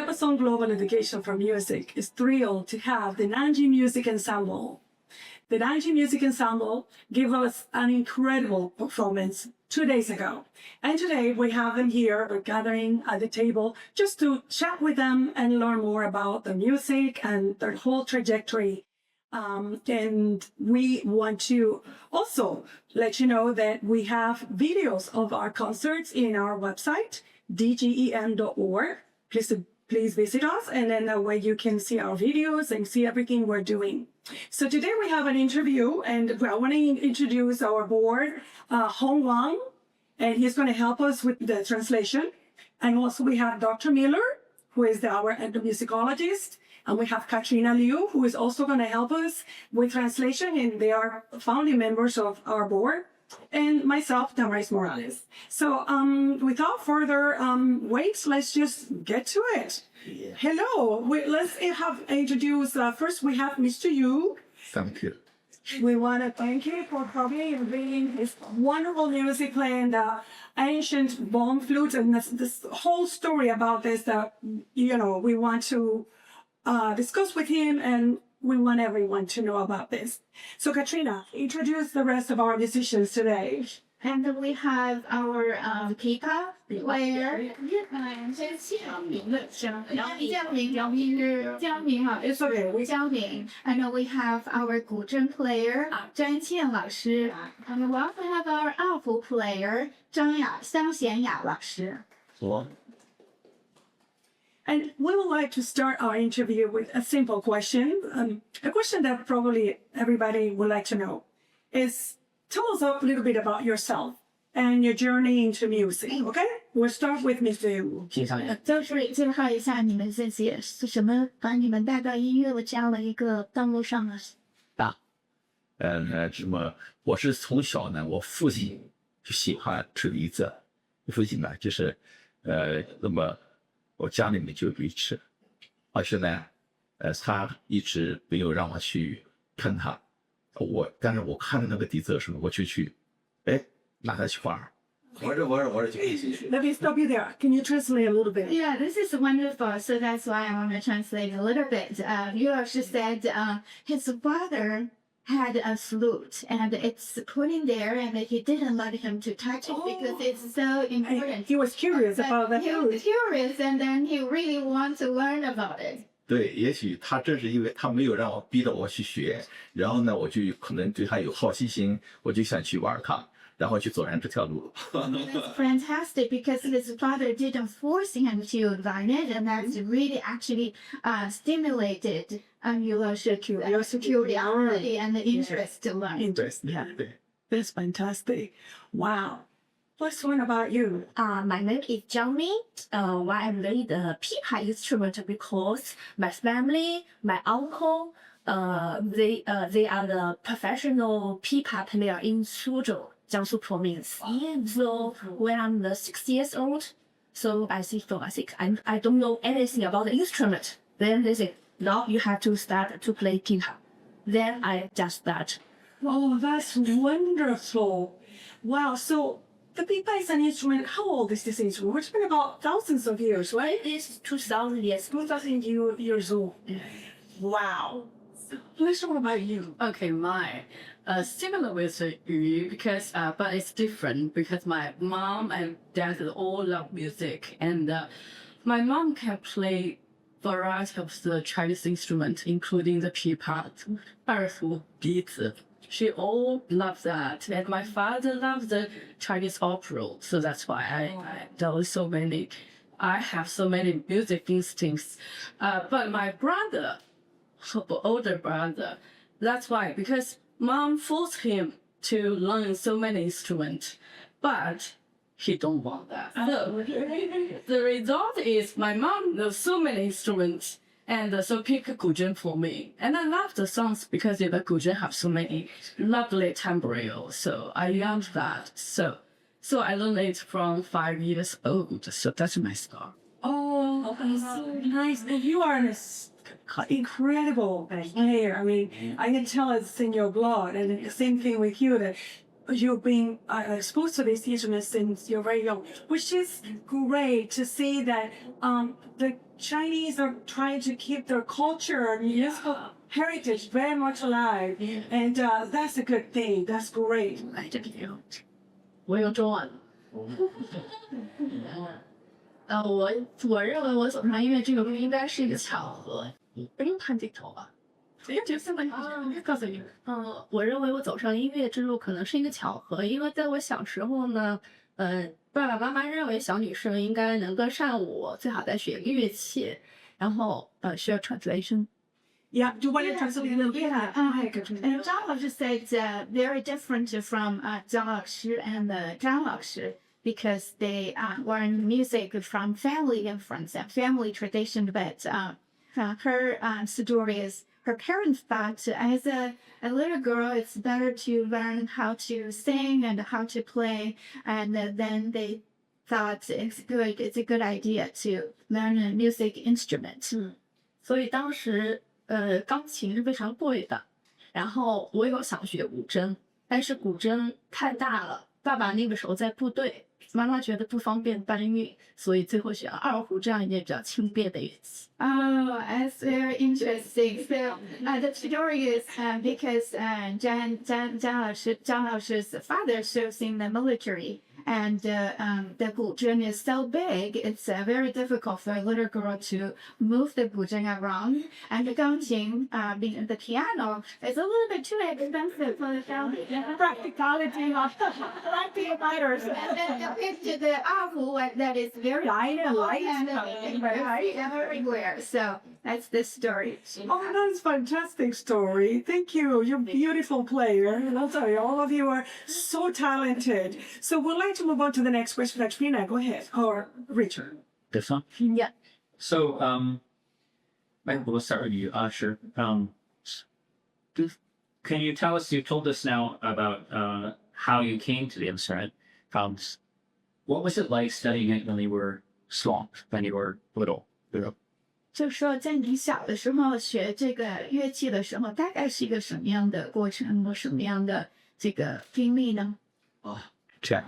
Diapason Global Education for Music is thrilled to have the Nanjing Music Ensemble. The Nanjing Music Ensemble gave us an incredible performance 2 days ago. And today we have them here, we're gathering at the table just to chat with them and learn more about the music and their whole trajectory. And we want to also let you know that we have videos of our concerts in our website, dgem.org. Please visit us, and then that way you can see our videos and see everything we're doing. So today we have an interview, and I want to introduce our board, Hong Wang, and he's going to help us with the translation. And also we have Dr. Miller, who is our endomusicologist, and we have Katrina Liu, who is also going to help us with translation, and they are founding members of our board. And myself, Damaris Morales. So without further wait, let's just get to it. Yeah. Hello. Let's introduce, first we have Mr. Yu. Thank you. We want to thank you for coming and bringing this wonderful music playing the ancient bone flute and this whole story about this that, we want to discuss with him, and we want everyone to know about this. So Katrina, introduce the rest of our musicians today. And we have our pipa player. It's okay. And we have our 古筝 player, 张倩老师. And we also have our 二胡 player, 香贤雅老师. And we would like to start our interview with a simple question. A question that probably everybody would like to know is, tell us a little bit about yourself and your journey into music, okay? We'll start with Mr. Yu. 就是介绍一下你们自己是什么把你们带到音乐的这样的一个道路上呢？我是从小呢，我父亲就喜欢吹笛子，父亲呢就是我家里面就有一次，而且呢，他一直没有让我去看他，但是我看着那个笛子的时候，我就去，拿它去玩。Let me stop you there. Can you translate a little bit? Yeah, this is wonderful. So that's why I want to translate a little bit. Yu also said his father had a flute, and it's put in there, and he didn't let him to touch it because it's so important. He was curious about the flute. He was curious, and then he really wants to learn about it. 对，也许他正是因为他没有让我逼着我去学，然后呢，我就可能对他有好奇心，我就想去玩它，然后去走上这条路。That's fantastic because his father didn't force him to learn it, and that's really actually stimulated your curiosity and the interest to learn. Interest, yeah. That's fantastic. Wow. Let's learn about you. My name is Jiangmi. Why I learned the pipa instrument because my family, my uncle, they are the professional pipa player in Suzhou, Jiangsu province. So when I'm 6 years old, so I think I don't know anything about the instrument. Then they say, now you have to start to play pipa. Then I just start. Oh, that's wonderful. Wow. So the pipa is an instrument. How old is this instrument? We're talking about thousands of years, right? It is 2,000 years. 2,000 years old. Wow. Let's talk about you. Okay, mine. Similar with Yu because, but it's different because my mom and dad all love music, and my mom can play variety of the Chinese instruments, including the pipa, 二胡, 笛子. She all loves that, and my father loves the Chinese opera, so that's why I know so many. I have so many music instincts, but my brother, older brother, that's why because mom forced him to learn so many instruments, but he don't want that. So the result is my mom knows so many instruments, and so pick 古筝 for me. And I love the songs because the 古筝 have so many lovely timbrels. So I love that. So I learned it from 5 years old. So that's my start. Oh, that's so nice. You are an incredible player. I mean, I can tell it's in your blood. And the same thing with you, that you've been exposed to these instruments since you're very young, which is great to see that the Chinese are trying to keep their culture and musical heritage very much alive, and that's a good thing. That's great. 来这里我用中文。我认为我走上音乐这个路应该是一个巧合，不用看镜头啊。告诉你，我认为我走上音乐之路可能是一个巧合，因为在我小时候呢，爸爸妈妈认为小女生应该能歌善舞，最好再学个乐器，然后需要 translation。 Yeah, do you want to translate a little bit? And Zhang Laoshi said very different from Zhang Laoshi and Zhang Laoshi because they learn music from family influence and family tradition. But her story is her parents thought as a little girl it's better to learn how to sing and how to play, and then they thought it's a good idea to learn a music instrument. 所以当时钢琴是非常贵的，然后我有想学古筝，但是古筝太大了，爸爸那个时候在部队，妈妈觉得不方便搬运，所以最后选了二胡这样一件比较轻便的乐器。Oh, that's very interesting. So the story is because Zhang Laoshi's father serves in the military. And the guzheng is so big, it's very difficult for a little girl to move the guzheng around. And the gangqin, being the piano, is a little bit too expensive for the family. Practicality of practical matters. And then compared to the erhu, that is very light and very everywhere. So that's the story. Oh, that's a fantastic story. Thank you. You're a beautiful player. And I'll tell you, all of you are so talented. So we'd like to move on to the next question. Katrina, go ahead. Or Richard. This one? Yeah. So, we'll start with you, Asher. Can you tell us, you told us now about how you came to the instrument. What was it like studying it when you were small, when you were little? 就说在你小的时候学这个乐器的时候，大概是一个什么样的过程和什么样的这个经历呢？这样，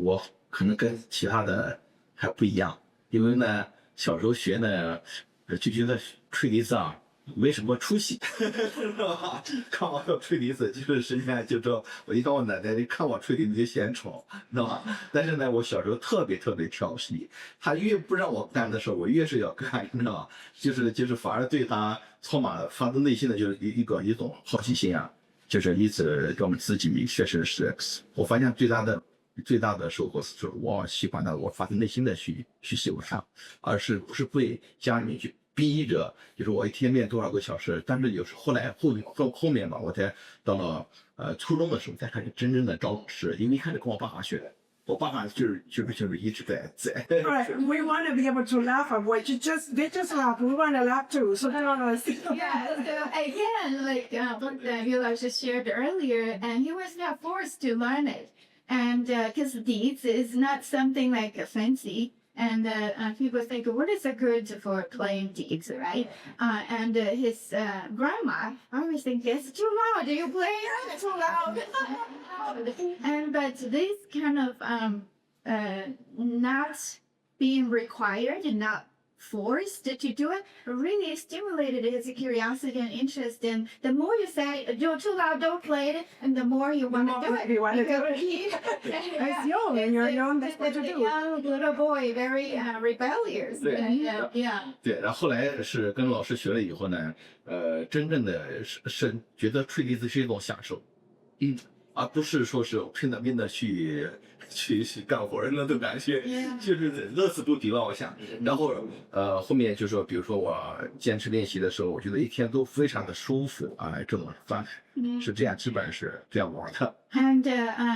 我可能跟其他的还不一样，因为呢，小时候学呢，就觉得吹笛子啊没什么出息，知道吧？看我要吹笛子，就是实际上就知道，我一看我奶奶看我吹笛子就嫌丑，知道吧？但是呢，我小时候特别调皮，她越不让我干的时候，我越是要干，你知道吧？就是反而对她发自内心的就是一种好奇心啊，就是一直让我们自己确实是，我发现最大的收获是我喜欢的，我发自内心的去喜欢它，而是不是被家里面去逼着，就是我一天练多少个小时。但是有时候后面吧，我才到了初中的时候才开始真正的找老师，因为一开始跟我爸爸学的。我爸爸就是一直在。All right, we want to be able to laugh at what they just laugh. We want to laugh too. So I don't know. Yeah, so again, like Yula just shared earlier, and he was not forced to learn it. And because deeds is not something like fancy. And people think, what is a good for playing deeds, right? And his grandma always thinks, it's too loud. Do you play it? It's too loud. But this kind of not being required and not forced to do it really stimulated his curiosity and interest. And the more you say, you're too loud, don't play it, and the more you want to do it. You want to do it. It's young, and you're young, that's what you do. Young little boy, very rebellious. 对 Yeah. 对，然后后来是跟老师学了以后呢，真正的是觉得吹笛子是一种享受，而不是说是拼了命的去干活儿那种感觉，就是乐此不疲吧，我想。然后后面就说，比如说我坚持练习的时候，我觉得一天都非常的舒服啊，这种状态是这样，基本上是这样玩的。And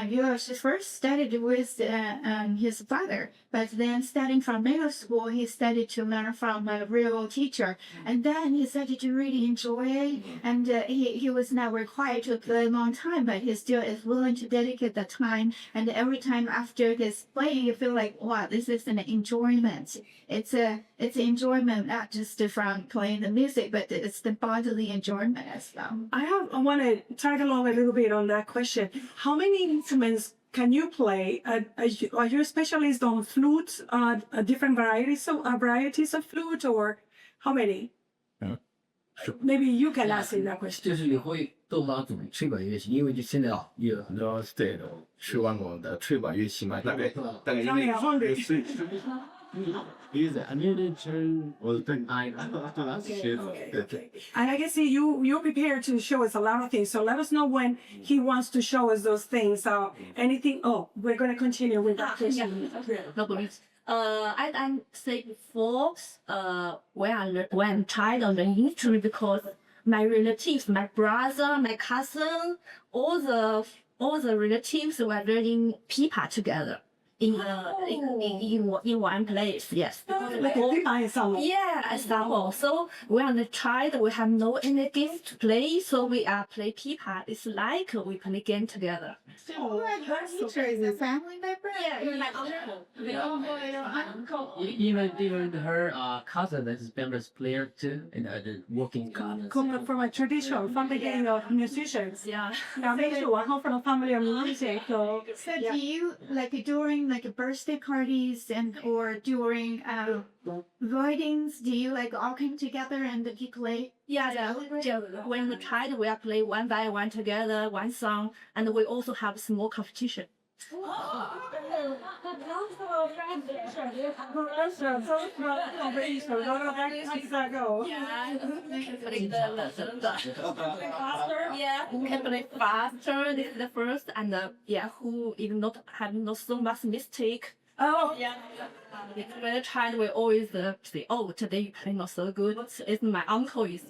Yoshi first studied with his father, but then starting from middle school, he started to learn from a real teacher. And then he started to really enjoy it. And he was not required to play a long time, but he still is willing to dedicate the time. And every time after his playing, you feel like, wow, this is an enjoyment. It's enjoyment not just from playing the music, but it's the bodily enjoyment as well. I want to tag along a little bit on that question. How many instruments can you play? Are you a specialist on flute? Different varieties of flute, or how many? Maybe you can answer that question. 就是你会多少种吹管乐器？因为就现在啊，有很多对10万种的吹管乐器嘛，大概因为And I can see you're prepared to show us a lot of things. So let us know when he wants to show us those things. Anything? Oh, we're going to continue with that question. No problem. As I said before, when I'm child of the instrument, because my relatives, my brother, my cousin, all the relatives were learning pipa together in one place. Yes. Like a pipa ensemble. Yeah, ensemble. So when the child, we have no any games to play, so we play pipa. It's like we play game together. So your teacher is a family member? Yeah, like uncle. Even her cousin is famous player too, in the working class. Come from a tradition, from the beginning of musicians. Yeah. Now, they too, I come from a family of music. So Do you like during like birthday parties or during weddings? Do you like all come together and you play? Yeah, when the child we play one by one together, one song, and we also have small competition. Yeah, who can play faster? This is the first, and who is not having not so much mistake. Oh, Yeah. When the child we always say, oh, today you play not so good. It's my uncle is.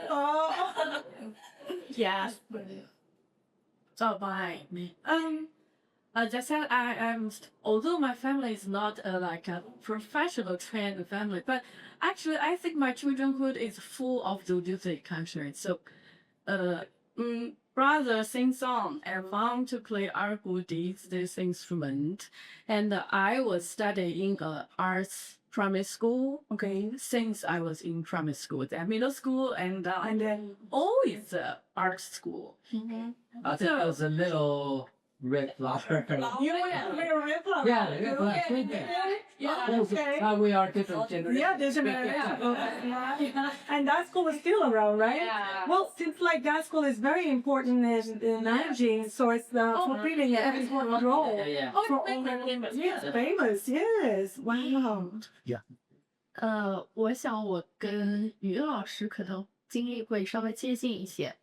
oh. Yeah. So just said I'm although my family is not like a professional trained family, but actually I think my childhood is full of the music culture. So, brother sing song and mom to play this instrument, and I was studying arts primary school. Okay, since I was in primary school, then middle school, and then always art school. I think it was a little red flower. you went to red flower. Yeah, the red flower. Yeah, okay. We are different generations. Yeah, there's a and that school is still around, right? Yeah. Well, seems like that school is very important in Nanjing, so it's fulfilling an important role. Yeah. For all the yes, famous, yes. Wow. 我想我跟于老师可能经历会稍微接近一些。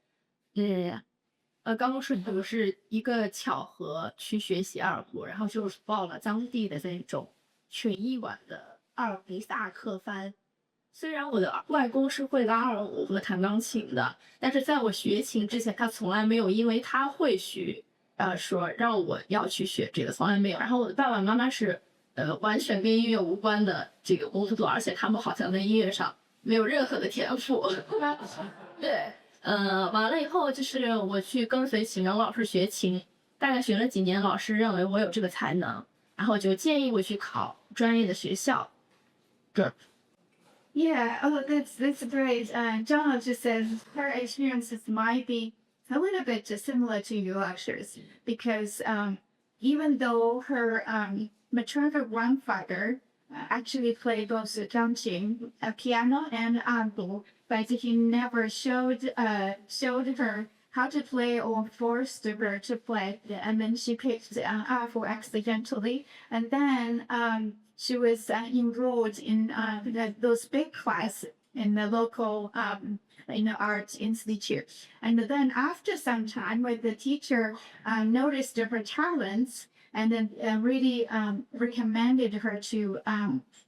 刚刚说的是一个巧合去学习二胡，然后就是报了当地的那种群艺馆的二胡萨克班。虽然我的外公是会拉二胡和弹钢琴的，但是在我学琴之前，他从来没有因为他会学，说让我要去学这个，从来没有。然后我的爸爸妈妈是完全跟音乐无关的这个工作，而且他们好像在音乐上没有任何的天赋。对，完了以后就是我去跟随启明老师学琴，大概学了几年，老师认为我有这个才能，然后就建议我去考专业的学校。Yeah, that's great. John just says her experiences might be a little bit similar to yours because even though her maternal grandfather actually played both zhangqing, piano, and arbo, but he never showed her how to play or forced her to play, and then she picked arbo accidentally, and then she was enrolled in those big classes in the local in the art institute. And then after some time, when the teacher noticed her talents and then really recommended her to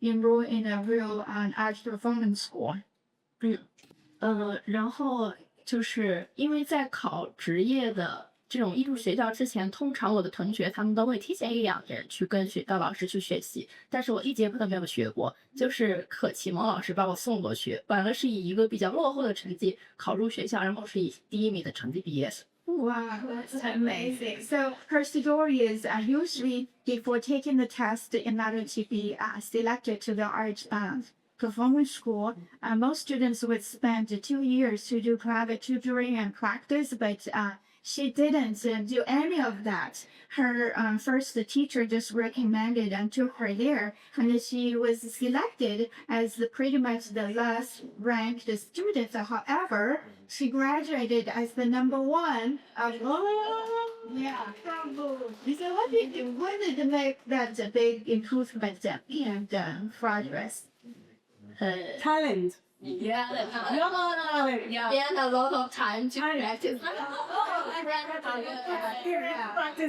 enroll in a real art performance school. 然后就是因为在考职业的这种艺术学校之前，通常我的同学他们都会提前1-2年去跟学校老师去学习，但是我一节课都没有学过，就是可启蒙老师把我送过去，完了是以一个比较落后的成绩考入学校，然后是以第1名的成绩毕业。Wow, that's amazing. So her story is usually before taking the test in order to be selected to the art performance school, most students would spend 2 years to do private tutoring and practice, but she didn't do any of that. Her first teacher just recommended and took her there, and she was selected as pretty much the last ranked student. However, she graduated as the number one of yeah. So what did make that a big improvement and progress? Talent. Yeah. And a lot of time to practice.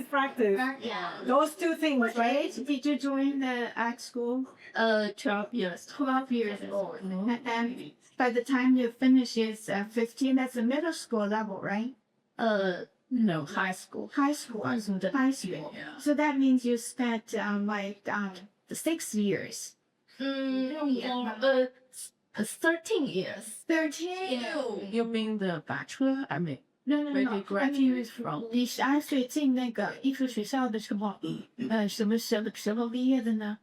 Practice. Yeah. Those two things, What right? age did you join the art school? 12 years. 12 years old. And by the time you finish, it's 15. That's the middle school level, right? No, high school. High school. High school. Yeah. So that means you spent the 6 years. 13 years. 13. You mean the bachelor? I mean, No. maybe graduate from. 你12岁进那个艺术学校的时候，什么时候毕业的呢？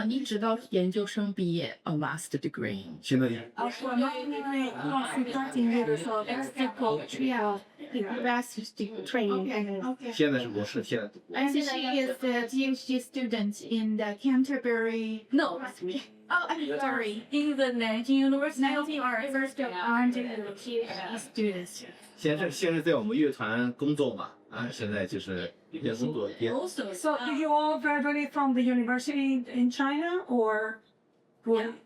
一直到研究生毕业 a master degree. 现在 Master's training. Okay. 现在是博士，现在读。 And she is a PhD student in the Canterbury. No, Oh, I'm sorry. in the Nanjing University. Nanjing University of Art PhD students. 现在在我们乐团工作嘛，现在就是一边工作一边。 Also, So do you all graduate from the university in China or?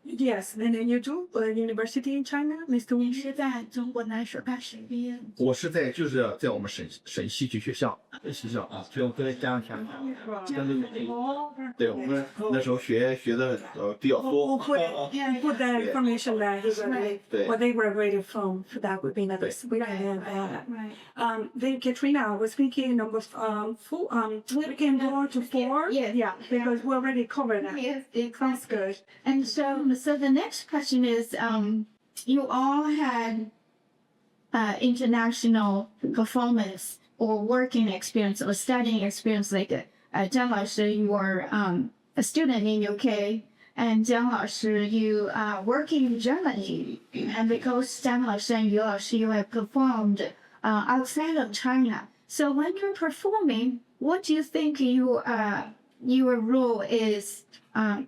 Yes, and then you do university in China, Mr. 你 Wu? 是在中国哪所大学毕业？我是在我们省戏剧学校所以我跟家乡对我们那时候学的比较 We'll 多。 put that information there. What they graduated from, so that would be another. We don't have that. Right. Then Katrina was speaking number we can go to 4. Yes. Yeah, because we already covered that. Yes, That's good. And so the next question is, you all had international performance or working experience or studying experience. Like Zhang Laoshi, you were a student in UK, and Zhang Laoshi, you working in Germany. And because Zhang Laoshi and Yu Laoshi, you have performed outside of China. So when you're performing, what do you think your role is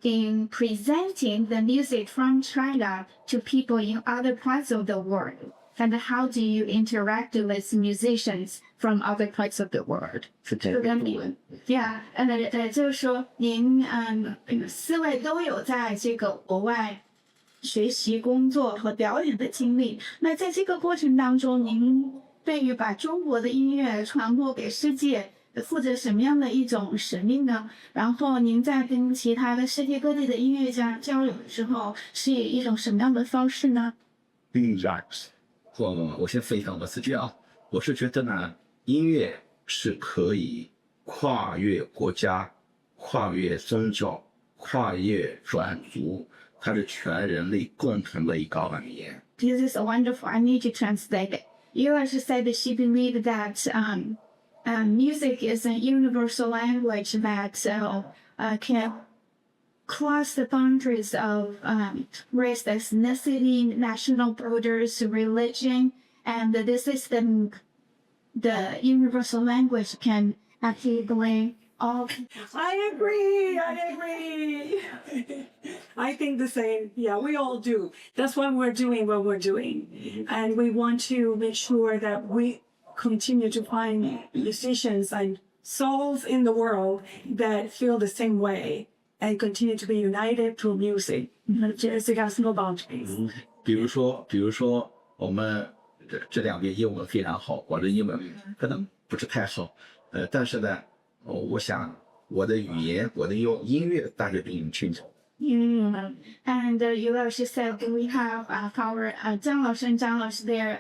in presenting the music from China to people in other parts of the world? And how do you interact with musicians from other parts of the world? Yeah, and 就是说您4位都有在这个国外学习、工作和表演的经历。那在这个过程当中，您对于把中国的音乐传播给世界，负责什么样的一种使命呢？然后您在跟其他的世界各地的音乐家交流的时候，是以一种什么样的方式呢？我先分享我自己啊，我是觉得呢，音乐是可以跨越国家、跨越宗教、跨越种族，它是全人类共同的一个语言。 This is wonderful. I need to translate it. You also said that she believed that music is a universal language that can cross the boundaries of race, ethnicity, national borders, religion, and this is the universal language can actually blend all. I agree. I think the same. Yeah, we all do. That's why we're doing what we're doing. And we want to make sure that we continue to find musicians and souls in the world that feel the same way and continue to be united through music. Music has no boundaries. 比如说，我们这两边英文非常好，我的英文可能不是太好，但是呢，我想我的语言，我的音乐大家比你们清楚。And you also said we have our Zhang Laoshi and Zhang Laoshi there.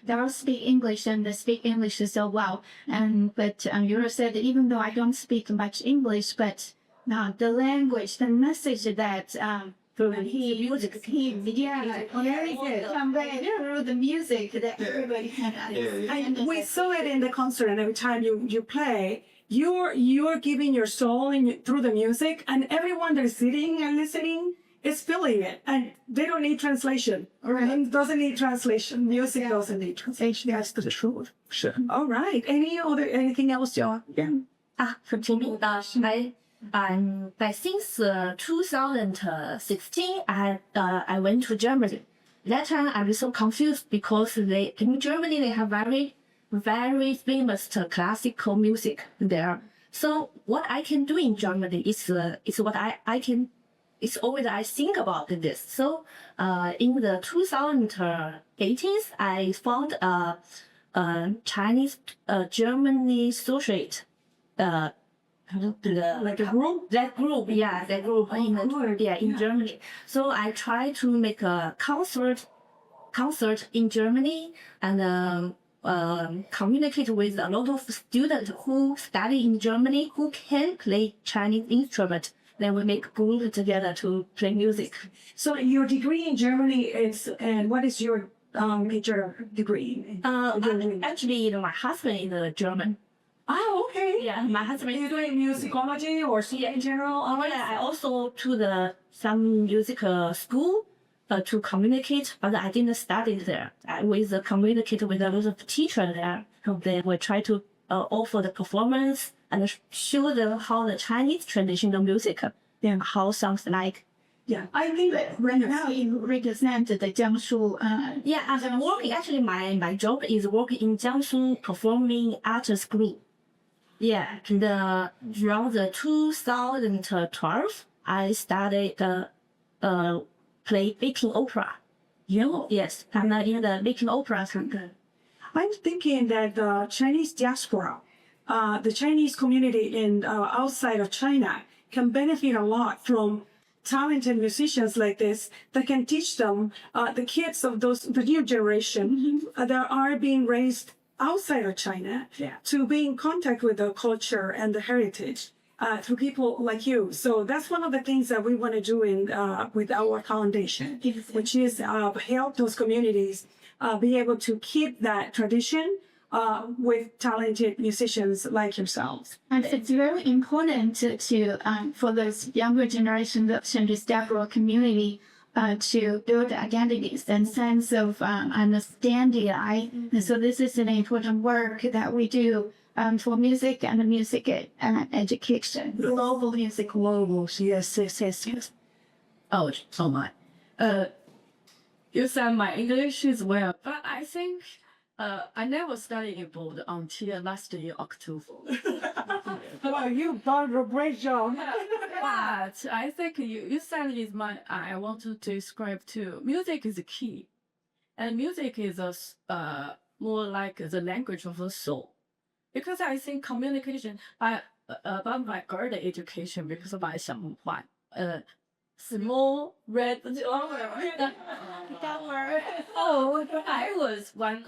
They all speak English and they speak English so well. But you said that even though I don't speak much English, but the language, the message that he very good convey through the music that everybody can understand. And we saw it in the concert, and every time you play, you're giving your soul through the music, and everyone that's sitting and listening is feeling it, and they don't need translation. Right. It doesn't need translation. Music doesn't need translation. That's the truth. 是 All right. Anything else, Joe? Yeah. But since 2016, I went to Germany. That time I was so confused because in Germany they have very famous classical music there. So what I can do in Germany is what I can. It's always I think about this. So in the 2018, I found a Chinese Germany associate. Like a group? That group in Germany. So I try to make a concert in Germany and communicate with a lot of students who study in Germany who can play Chinese instrument. Then we make group together to play music. So your degree in Germany is, and what is your major degree? Actually, my husband is a German. Oh, okay. Yeah, my husband Are you is doing musicology or in general? I also to some music school to communicate, but I didn't study there. I was communicate with a lot of teachers there. Then we try to offer the performance and show them how the Chinese traditional music, how sounds like. Yeah, I think that Right now you represent the Jiangsu. Yeah, I'm working. Actually, my job is working in Jiangsu Performing Arts School. Yeah, and around 2012, I started play baking opera. Yes, I'm in the baking opera center. I'm thinking that the Chinese diaspora, the Chinese community in outside of China can benefit a lot from talented musicians like this that can teach them, the kids of the new generation that are being raised outside of China to be in contact with the culture and the heritage through people like you. So that's one of the things that we want to do with our foundation, which is help those communities be able to keep that tradition with talented musicians like yourselves. And it's very important to for those younger generations of Chinese diaspora community to build identities and sense of understanding. And so this is an important work that we do for music and music education. Global music. Global, yes. Oh my. You said my English is well, but I think I never studied abroad until last year, October. Well, you've done a great job. But I think you said is I want to describe too. Music is the key. And music is more like the language of the soul. Because I think communication, about my early education, because of my small red I was when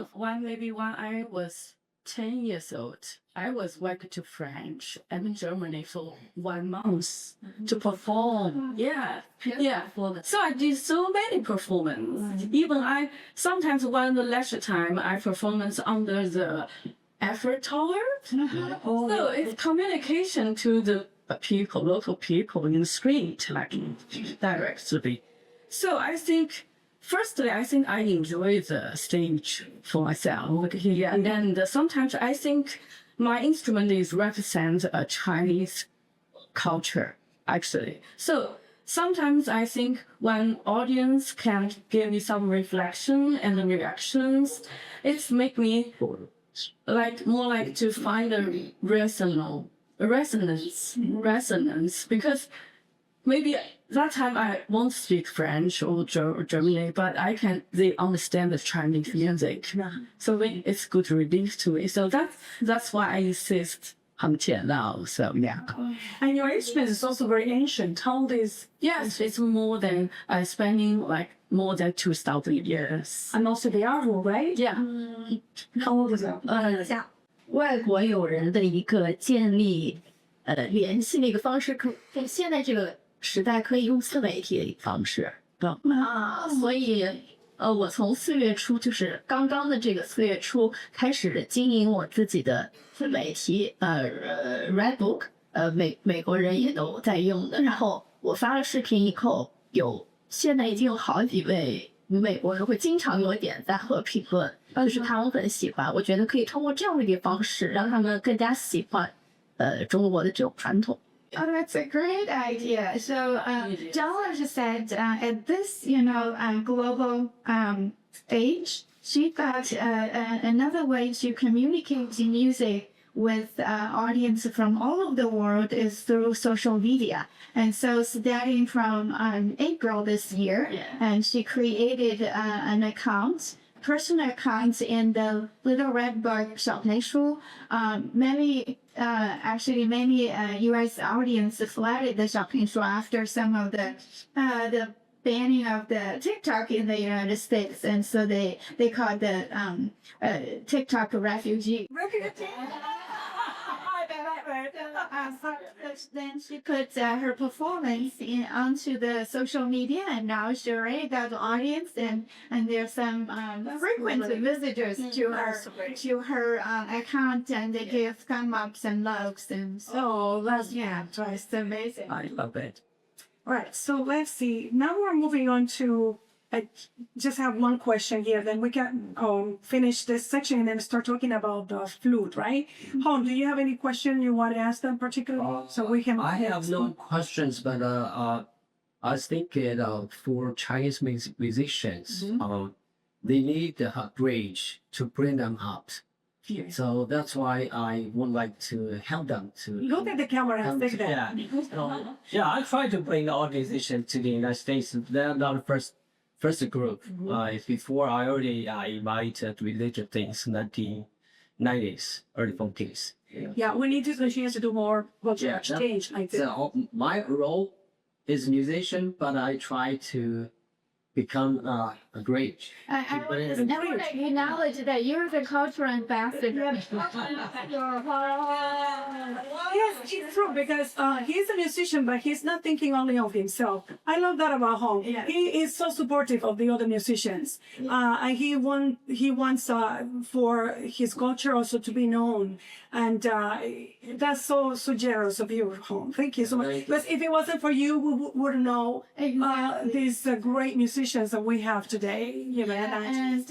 I was 10 years old. I was working to French and in Germany for 1 month to perform. Yeah. So I did so many performances. Even sometimes when the lecture time, I performance under the Eiffel Tower. So it's communication to the local people in the street, like directly. So I think, firstly, I enjoy the stage for myself. Yeah. And sometimes I think my instrument is represent a Chinese culture, actually. So sometimes I think when audience can give me some reflection and reactions, it's make me more like to find a resonance, because maybe that time I won't speak French or German, but they understand the Chinese music. So it's good relief to me. So that's why I insist until now. So yeah. And your instrument is also very ancient. How old is? Yes, it's more than spending more than 2,000 years. And also the artwork, right? Yeah. How old is that? 外国友人的一个建立联系的一个方式，在现在这个时代可以用自媒体的一个方式所以我从4月初，就是刚刚的这个4月初开始经营我自己的自媒体Redbook，美国人也都在用的。然后我发了视频以后，有现在已经有好几位美国人会经常给我点赞和评论，就是他们很喜欢。我觉得可以通过这样的一个方式，让他们更加喜欢中国的这种传统。Oh, that's a great idea. So, Damaris said at this, global age, she thought another way to communicate music with audience from all over the world is through social media. And so starting from April this year, and she created an account, personal account in the Little Red Book 小红书. Many U.S. audience flooded the 小红书 after some of the banning of the TikTok in the United States, and so they called the TikTok refugee. Then she put her performance onto the social media, and now she already got the audience, and there's some frequent visitors to her account, and they give thumb ups and loves, and so that's it's amazing. I love it. All right, so let's see. Now we're moving on to, I just have one question here, then we can finish this section and then start talking about the flute, right? Hong, do you have any question you want to ask them particularly? So we can. I have no questions, but I was thinking for Chinese musicians, they need a bridge to bring them up. So that's why I would like to help them to Look at the camera and say that. I try to bring all musicians to the United States. They're not the first group. Before I already invited religious things in the 1990s, early 40s. Yeah, we need to continue to do more change like this. So my role is musician, but I try to become a great. I want to acknowledge that you're the cultural ambassador. Yes, it's true because he's a musician, but he's not thinking only of himself. I love that about Hong. Yeah. He is so supportive of the other musicians, and he wants for his culture also to be known, and that's so generous of you, Hong. Thank you so much. Because if it wasn't for you, we wouldn't know these great musicians that we have today. And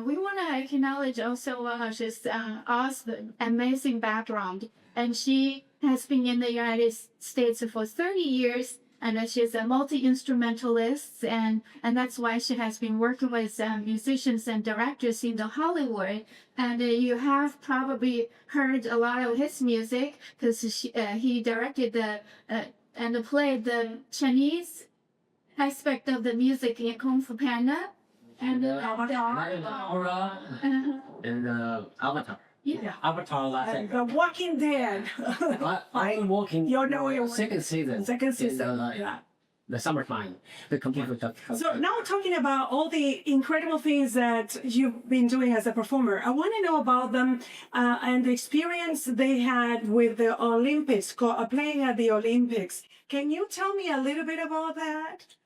we want to acknowledge also just Oz's amazing background. And she has been in the United States for 30 years, and she's a multi-instrumentalist, and that's why she has been working with musicians and directors in the Hollywood. And you have probably heard a lot of his music because he directed and played the Chinese aspect of the music in Kung Fu Panda and Aura and Avatar. Yeah. Avatar last And The Walking Dead. I'm working You're second season. Second season. In the summertime. The computer stuff. So now talking about all the incredible things that you've been doing as a performer, I want to know about them and the experience they had with the Olympics, playing at the Olympics. Can you tell me a little bit about that?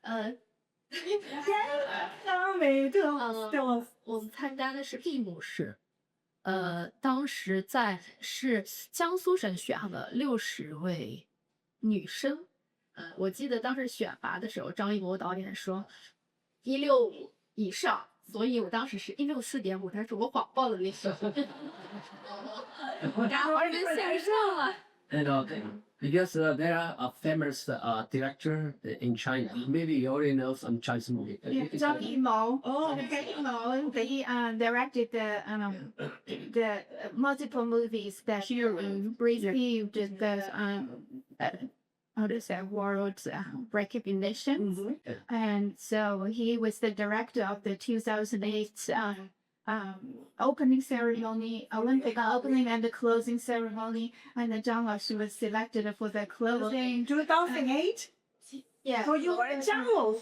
Tell me. Tell us. 我们参加的是闭幕式，当时是江苏省选上的60位女生，我记得当时选拔的时候，张艺谋导演说165以上，所以我当时是164.5，但是我谎报了那个，然后我就选上了。And because there are a famous director in China. Maybe you already know some Chinese movie. Zhang Yimou. They directed the multiple movies that received the world recognition. And so he was the director of the 2008 opening ceremony, Olympic opening and the closing ceremony, and Zhang Laoshi was selected for the closing. 2008? Yeah. So you were in Zhanglo?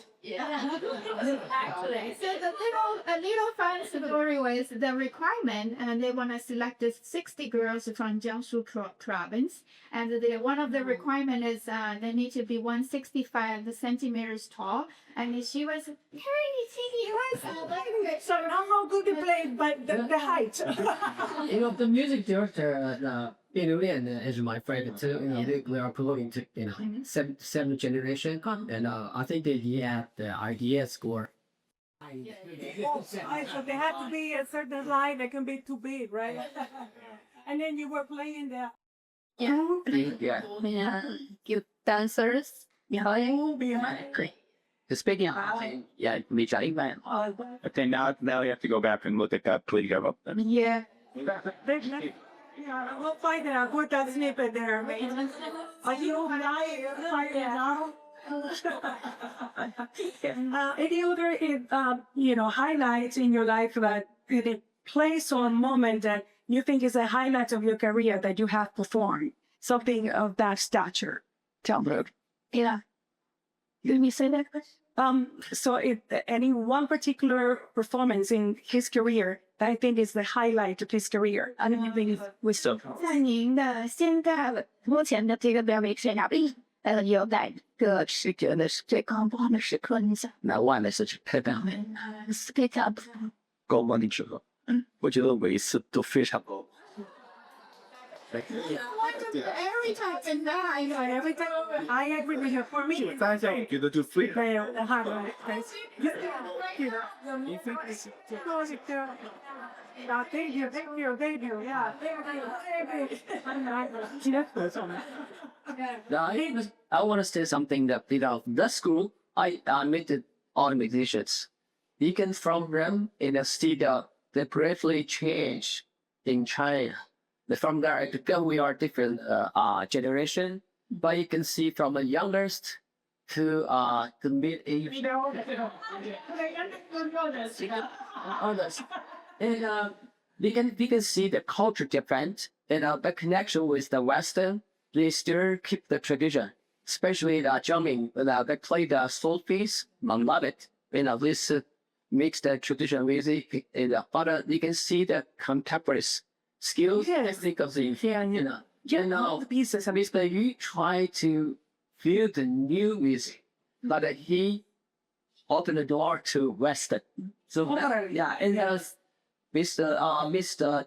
Actually, so a little fun story was the requirement, and they want to select 60 girls from Jiangsu province, and one of the requirement is they need to be 165 centimeters tall, and she was very teeny. So not how good they played, but the height. The music director Inheritor is my favorite too. They are promoting to seventh generation, and I think they have the ideas for. So they have to be a certain line that can be too big, right? And then you were playing the You dancers behind. Speaking of, yeah, we try man. Okay, now we have to go back and look at that play of them. yeah. We'll find it. I'll put that snippet there. Are you find it out? Any other highlights in your life that a place or moment that you think is a highlight of your career that you have performed? Something of that stature. Tell me. Yeah. Did we say that question? So if any one particular performance in his career that I think is the highlight of his career, I don't think was so. 在您的现在目前的这个表演生涯里，有哪个是觉得是最高光的时刻？你想那万的事情太棒了， ？Speak up。高光的时刻，我觉得每一次都非常高。 Every time in that, Every time I agree with you. For me, 大家觉得就非常 the highlight. Thank you. Yeah. I want to say something that the school I admitted all musicians. You can from them in a state of they briefly change in China. From there, because we are different generation, but you can see from the youngest to the mid-age others. And we can see the culture different and the connection with the Western. They still keep the tradition, especially the drumming. They play the soul piece. I love it. This makes the tradition music. But you can see the contemporary skills. I think of the The pieces. basically you try to feel the new music, but he opened the door to Western. So yeah, and Mr.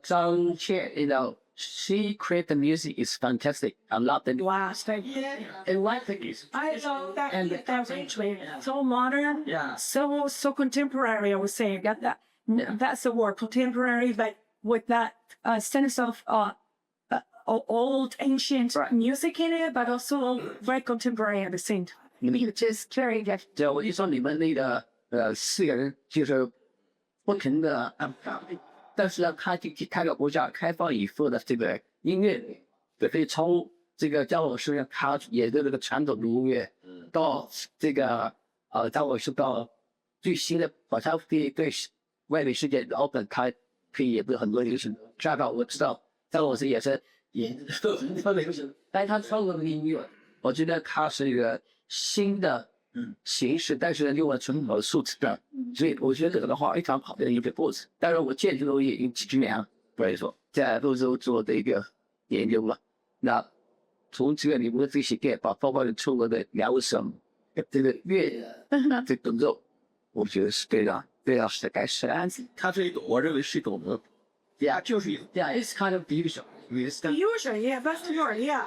Zhang Qian, she created the music is fantastic. I love the Wow, thank you. and like the music. I love that. And That's so modern. Yeah. So contemporary. I would say got that. Yeah. That's the word, contemporary, but with that sense of old ancient music in it, but also very contemporary at the same time. Which is very good. 就我就说你们那个4个人就是不同的但是呢，他的国家开放以后的这个音乐，可以从这个张老师他演的这个传统的音乐，到这个张老师到最新的，好像对外面世界老本，他可以演的很多流行。这样我知道张老师也是演很多流行，但是他创作的音乐，我觉得他是一个新的形式，但是用了传统的数字的，所以我觉得这个的话非常好的一个步子。当然，我建筑也有几十年了，所以说在欧洲做的一个研究了。那从这个里面的这些电把包括中国的两省这个乐这动作，我觉得是非常是该是案子。它是一种，我认为是一种，它就是一种 Yeah, it's kind of fusion. Fusion, yeah, that's the word, yeah.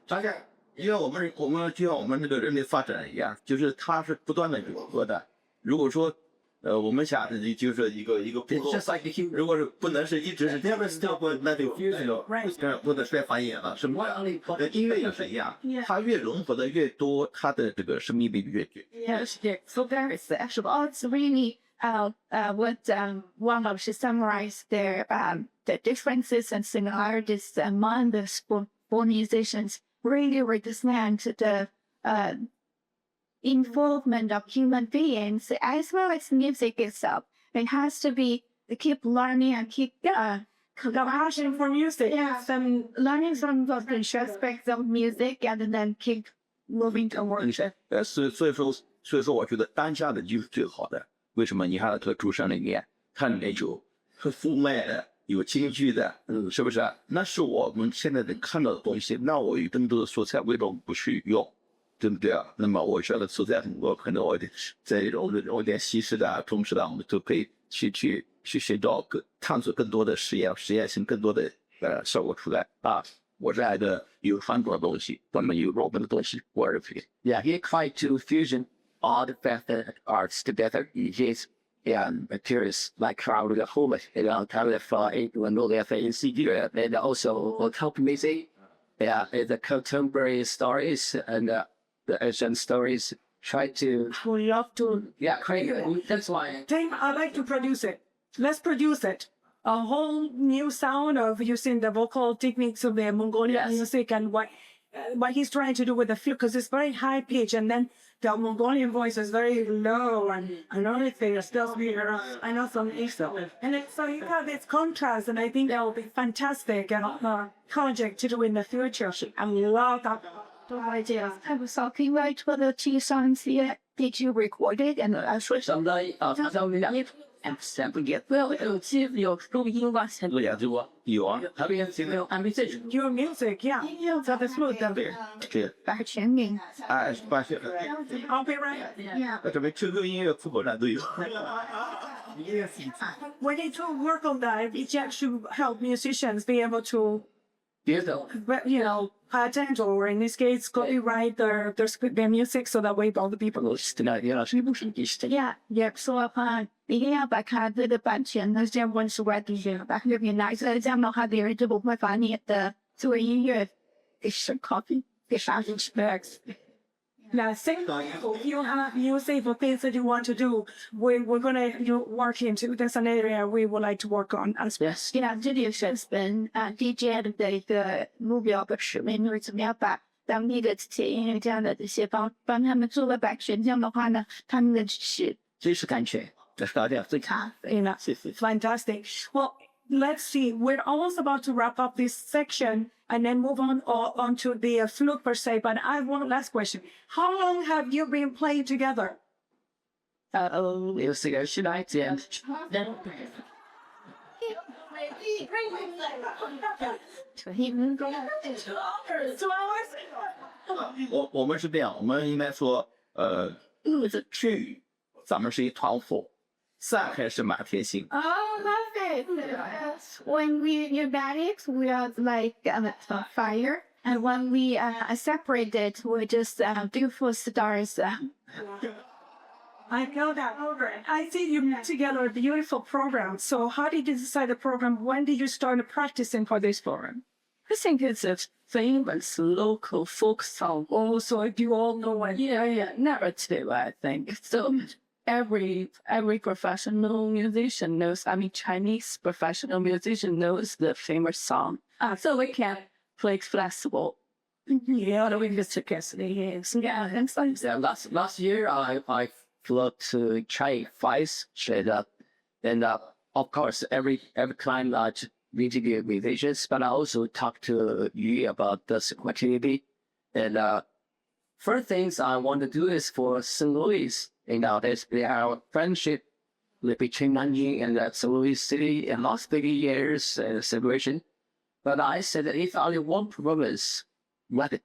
但是因为我们就像我们那个人类发展一样，就是它是不断的融合的。如果说我们想就是一个部落， Just like the human. 如果是不能是一直是 never stop， 那就不能再繁衍了。什么？音乐也是一样，它越融合的越多，它的这个生命力越绝。 Yes, so there is actually it's really what one of should summarize the differences and similarities among the four musicians really represent the involvement of human beings as well as music itself. It has to be keep learning and keep Passion for music. yeah, some learning some of the aspects of music and then keep moving towards it. 所以说，我觉得当下的就是最好的。为什么？你看他主声里面，它里面有富麦的，有京剧的，是不是？那是我们现在能看到的东西。那我有更多的素材，为什么不去用？对不对啊？那么我觉得素材很多，可能我在有点西式的、中式的，我们都可以去寻找探索更多的实验性，更多的效果出来啊。我是来的有韩国的东西，专门有日本的东西，我而非。Yeah, he tried to fusion all the method arts together in his materials like crowd the whole, kind of and also folk music. Yeah, the contemporary stories and the Asian stories. Try to We love to. create. That's why. Tim, I'd like to produce it. Let's produce it. A whole new sound of using the vocal techniques of the Mongolian music and what he's trying to do with the flute, because it's very high pitch, and then the Mongolian voice is very low, and another thing is still I know some Eastern. And so you have this contrast, and I think that will be fantastic and project to do in the future. I love that. idea. I was talking right for the two songs here. Did you record it? And I was Someday, and sample get well. Your have you seen the ambition? Your music, yeah. So the flute, the 是，把全名。哎，发现 copyright. Yeah. 准备 QQ 音乐副本站都有。 We need to work on that. It should help musicians be able to, pay attention, or in this case, copyright their music, so that way all the people will. Yeah. Yep. So 一定要把它的版权呢，这样温出来，把它给拿出来，这样的话，别人就不会把你的作为音乐给copy 给杀进去。Now, same if you have music for things that you want to do, we're gonna work into. There's an area we would like to work on as well. Yes. Yeah. 这里是本DJ 的一个目标的使命，就是怎么样把当地的这些音乐家的这些帮他们做了版权，这样的话呢，他们的知识感觉。Fantastic. Well, let's see. We're almost about to wrap up this section and then move on to the flute per se. But I have one last question. How long have you been playing together? Should I then? 我们是这样，我们应该说，去咱们是一团伙，散开是满天星。 Oh, love it. When we unite, we are like fire. And when we separated, we're just beautiful stars. I know that. I see you put together a beautiful program. So how did you decide the program? When did you start practicing for this program? I think it's a famous local folk song. Also, you all know it. Yeah, narrative, I think. So every professional musician knows, Chinese professional musician knows the famous song. So we can play flexible. Yeah, we just took it. Yeah, and so Last year, I flew to China twice straight up, and of course, every client large video musicians, but I also talked to Yu about the security. And first things I want to do is for St. Louis. There's our friendship between Nanjing and St. Louis City and last 30 years celebration. But I said that if only one province, what?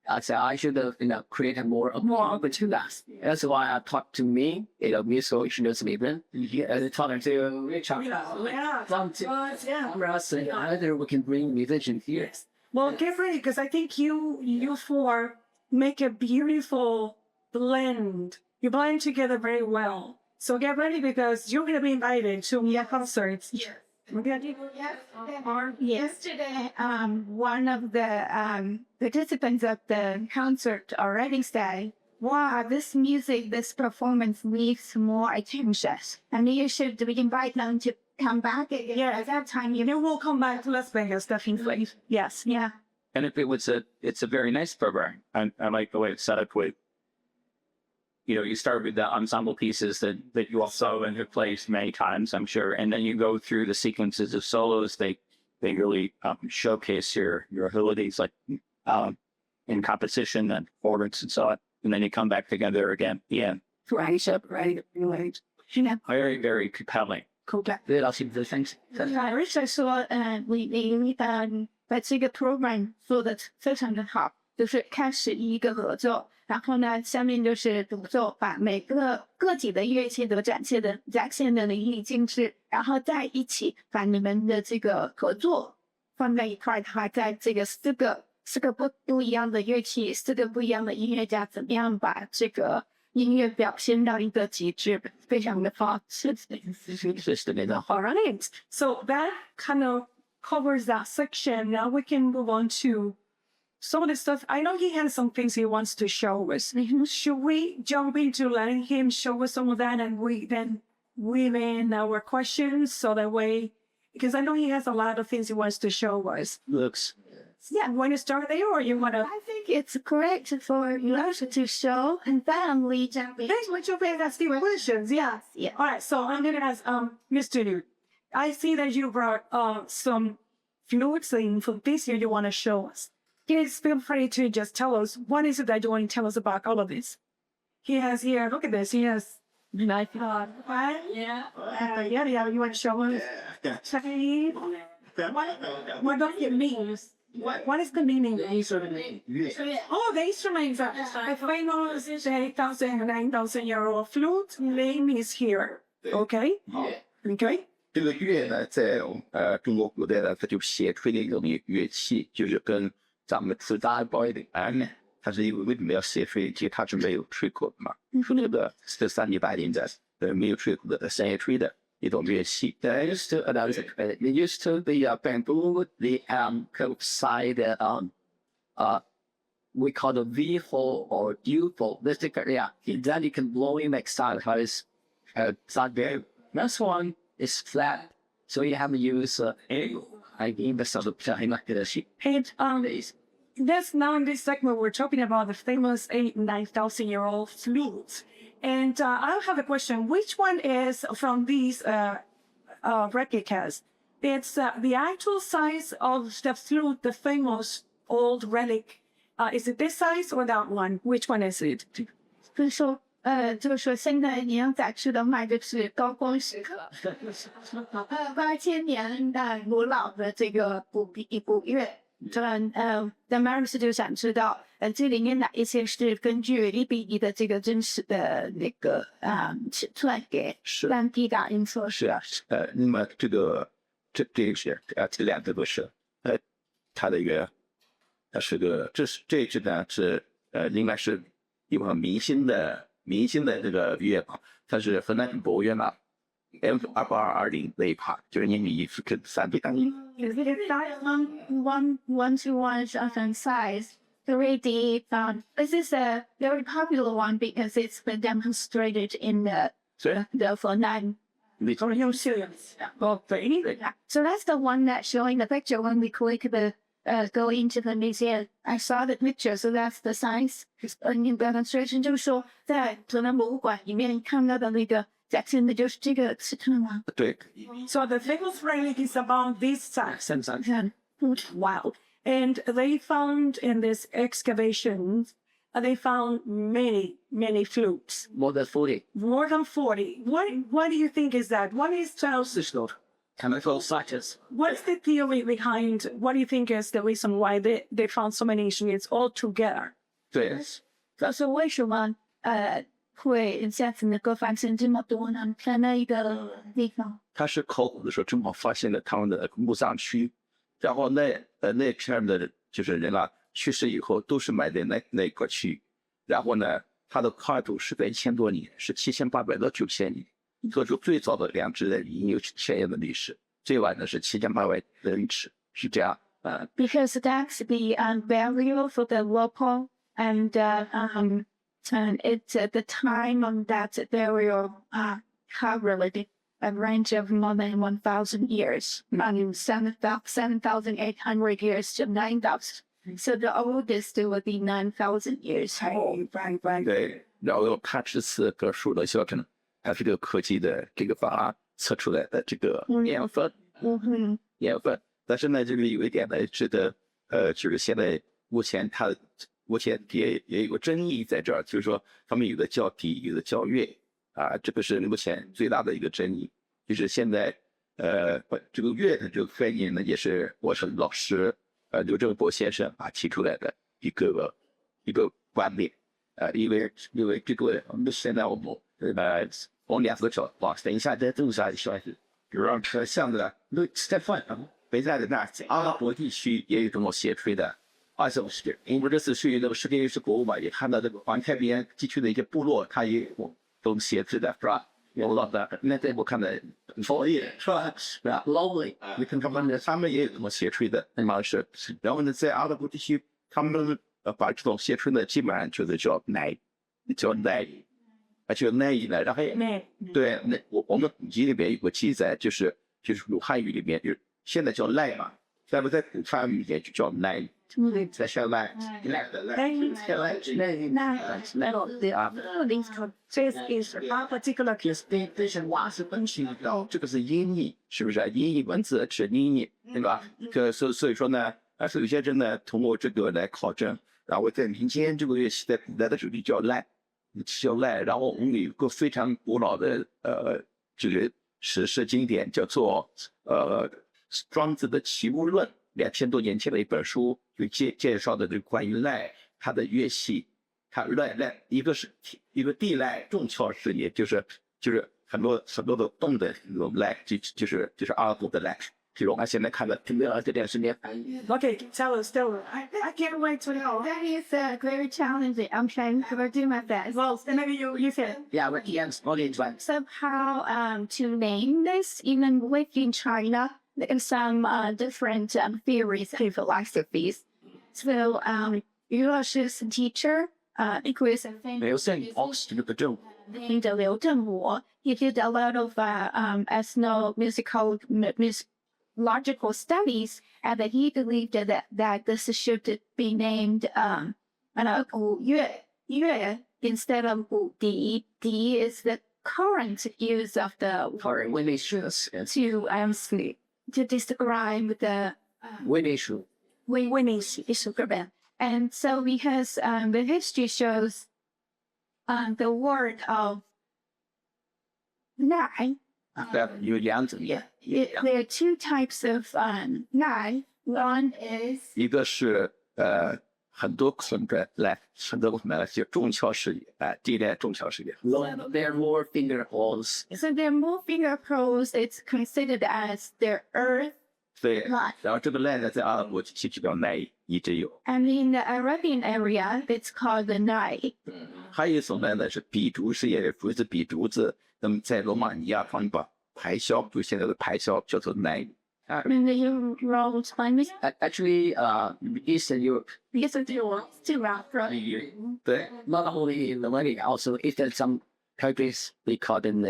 I said I should have created more opportunities. That's why I talked to me, musical instruments even. And talking to Richard. And either we can bring musicians here. well, get ready, because I think you four make a beautiful blend. You blend together very well. So get ready, because you're going to be invited to concerts. Yes. Okay. Yesterday, one of the participants of the concert already said, wow, this music, this performance needs more attention. And you should invite them to come back again. Yeah, at that time, you will come back to Las Vegas, definitely. Yes. Yeah. And if it's a very nice program. I like the way it's set up with, you start with the ensemble pieces that you also have played many times, I'm sure. And then you go through the sequences of solos. They really showcase your abilities, like in composition and performance and so on. And then you come back together again. Yeah. Right. Very, very compelling. Richard 说，你把这个 program 做得非常的好，就是开始一个合作，然后呢，下面就是独奏，把每个个体的乐器都展现的淋漓尽致，然后在一起把你们的这个合作放在一块儿的话，在这个四个不一样的乐器，四个不一样的音乐家，怎么样把这个音乐表现到一个极致，非常的棒。All right. So that kind of covers that section. Now we can move on to some of the stuff. I know he has some things he wants to show us. Should we jump into letting him show us some of that and we then weave in our questions so that way, because I know he has a lot of things he wants to show us. Looks Yeah, want to start there or you want to? I think it's correct for us to show and then we jump in. Thanks, what you asking questions. Yeah. Yeah. All right. So I'm going to ask Mr. Liu. I see that you brought some flutes in for this year you want to show us. Please feel free to just tell us what is it that you want to tell us about all of this. He has here, look at this, he has right? Yeah. Yeah, you want to show us? Say, what does it mean? What is the meaning? Oh, the instruments. The famous 8,000, 9,000-year-old flute name is here. Okay? Okay? 这个乐呢，在中国古代呢，它就斜吹的一种乐器，就是跟咱们自大包一点呢。它是因为什么要斜吹？其实它是没有吹口的嘛。说那个是380年代没有吹口的斜吹的一种乐器。They used to they used to the bamboo, the kind of side we call the V hole or U hole. This yeah, then you can blow in like style. How is sound very. Next one is flat, so you have to use I mean the sort of like this. And that's now in this segment we're talking about the famous 9,000-year-old flute. And I have a question. Which one is from these replicas? It's the actual size of the flute, the famous old relic. Is it this size or that one? Which one is it? 就是说现在您展示的卖的是高光时刻，8000年代古老的这个古乐，Damaris 就想知道，这里面哪一些是根据1:1的这个真实的那个尺寸给让地打印出是啊，那么这个是这两个都是它的一个，它是个这支呢是应该是一款明星的这个乐嘛，它是河南博物院嘛 M2820那一趴，就是你是跟3D 打印。Is it one-to-one size 3D? This is a very popular one because it's been demonstrated in the Funan. So that's the one that's showing the picture when we click the go into the museum. I saw the picture, so that's the size. In demonstration 就是说在河南博物馆里面看到的那个展现的就是这个尺寸吗？对。So the famous relic is about this size. Same size. Wow. And they found in this excavation, they found many flutes. More than 40. More than 40. What do you think is that? What is Chemical cycles. what's the theory behind? What do you think is the reason why they found so many instruments all together? 对，但是为什么会一下子能够发现这么多呢？在那一个地方。他是考古的时候正好发现了他们的墓葬区，然后那片的就是人啊去世以后都是埋在那块区域，然后呢，它的跨度是在1000多年，是7800到9000年。所以说最早的两支已经有1000年的历史，最晚的是7800的历史，是这样。Because that's the burial for the local and it's at the time of that burial covered a range of more than 1,000 years, 7,800 years to 9,000. So the oldest would be 9,000 years. Right. 对，然后它这次个数的效成，它这个科技的这个把它测出来的这个年份，年份。但是呢，这个有一点呢，值得就是现在目前也有个争议在这儿，就是说他们有的叫底，有的叫月啊，这个是目前最大的一个争议。就是现在这个月的这个概念呢，也是我是老师刘正波先生提出来的一个观点。因为这个现在我们往两个角度等一下再动一下消息，比如让像的 step one 北在的那阿拉伯地区也有这种斜吹的。是，我们这次去那个世界历史博物馆也看到这个环太平洋地区的一些部落，它也有都斜制的，是吧？有老的，那在我看的很专业，是吧？是吧 ？Lovely， 你看他们也有这么斜吹的，那么是。然后呢，在阿拉伯地区，他们把这种斜吹呢，基本上就是叫奶，叫奶呢，然后对，那我们古籍里面有个记载，就是古汉语里面就现在叫赖嘛，在古汉语里面就叫奶。在上来，particular case，这个是音译，是不是？音译文字是音译，对吧？所以说呢，有些人呢通过这个来考证，然后在民间这个乐器在古代的时候就叫赖，然后我们有个非常古老的这个史诗经典叫做庄子的《齐物论》。2000多年前的一本书，就介绍的这关于赖它的乐器，它赖一个地赖重敲式，也就是很多的动的那种赖，就是阿拉伯的赖。比如我们现在看的这电视连翻译。Okay, tell us. I can't wait to know. That is very challenging. I'm trying to do my best. Well, maybe you can. Yeah, but yes, only one. Somehow to name this, even within China, there's some different theories and philosophies. So, Yu's teacher, who is a famous named Liu Zhenbo, he did a lot of ethnomusical studies, and that he believed that this should be named Gu Yue instead of Gu Di. Di is the current use of the word to describe the winning issue. And so because the history shows the word of nai, there are two types of nai. One is 一个是很多孔的来，很多孔的就重敲式地带重敲式的。There are more finger holes. so their more finger pros. It's considered as their earth. 对，然后这个赖呢，在阿拉伯地区就叫奈，一直有。And in the Arabian area, it's called the nai. 还有一种呢是笔竹式，也不是笔竹子。那么在罗马尼亚方把排箫，就现在的排箫叫做奈。And you roll climbing. Actually, Eastern Europe. Yes, it's too rough, right? 对， Not only in the Millennium, also in some countries they call them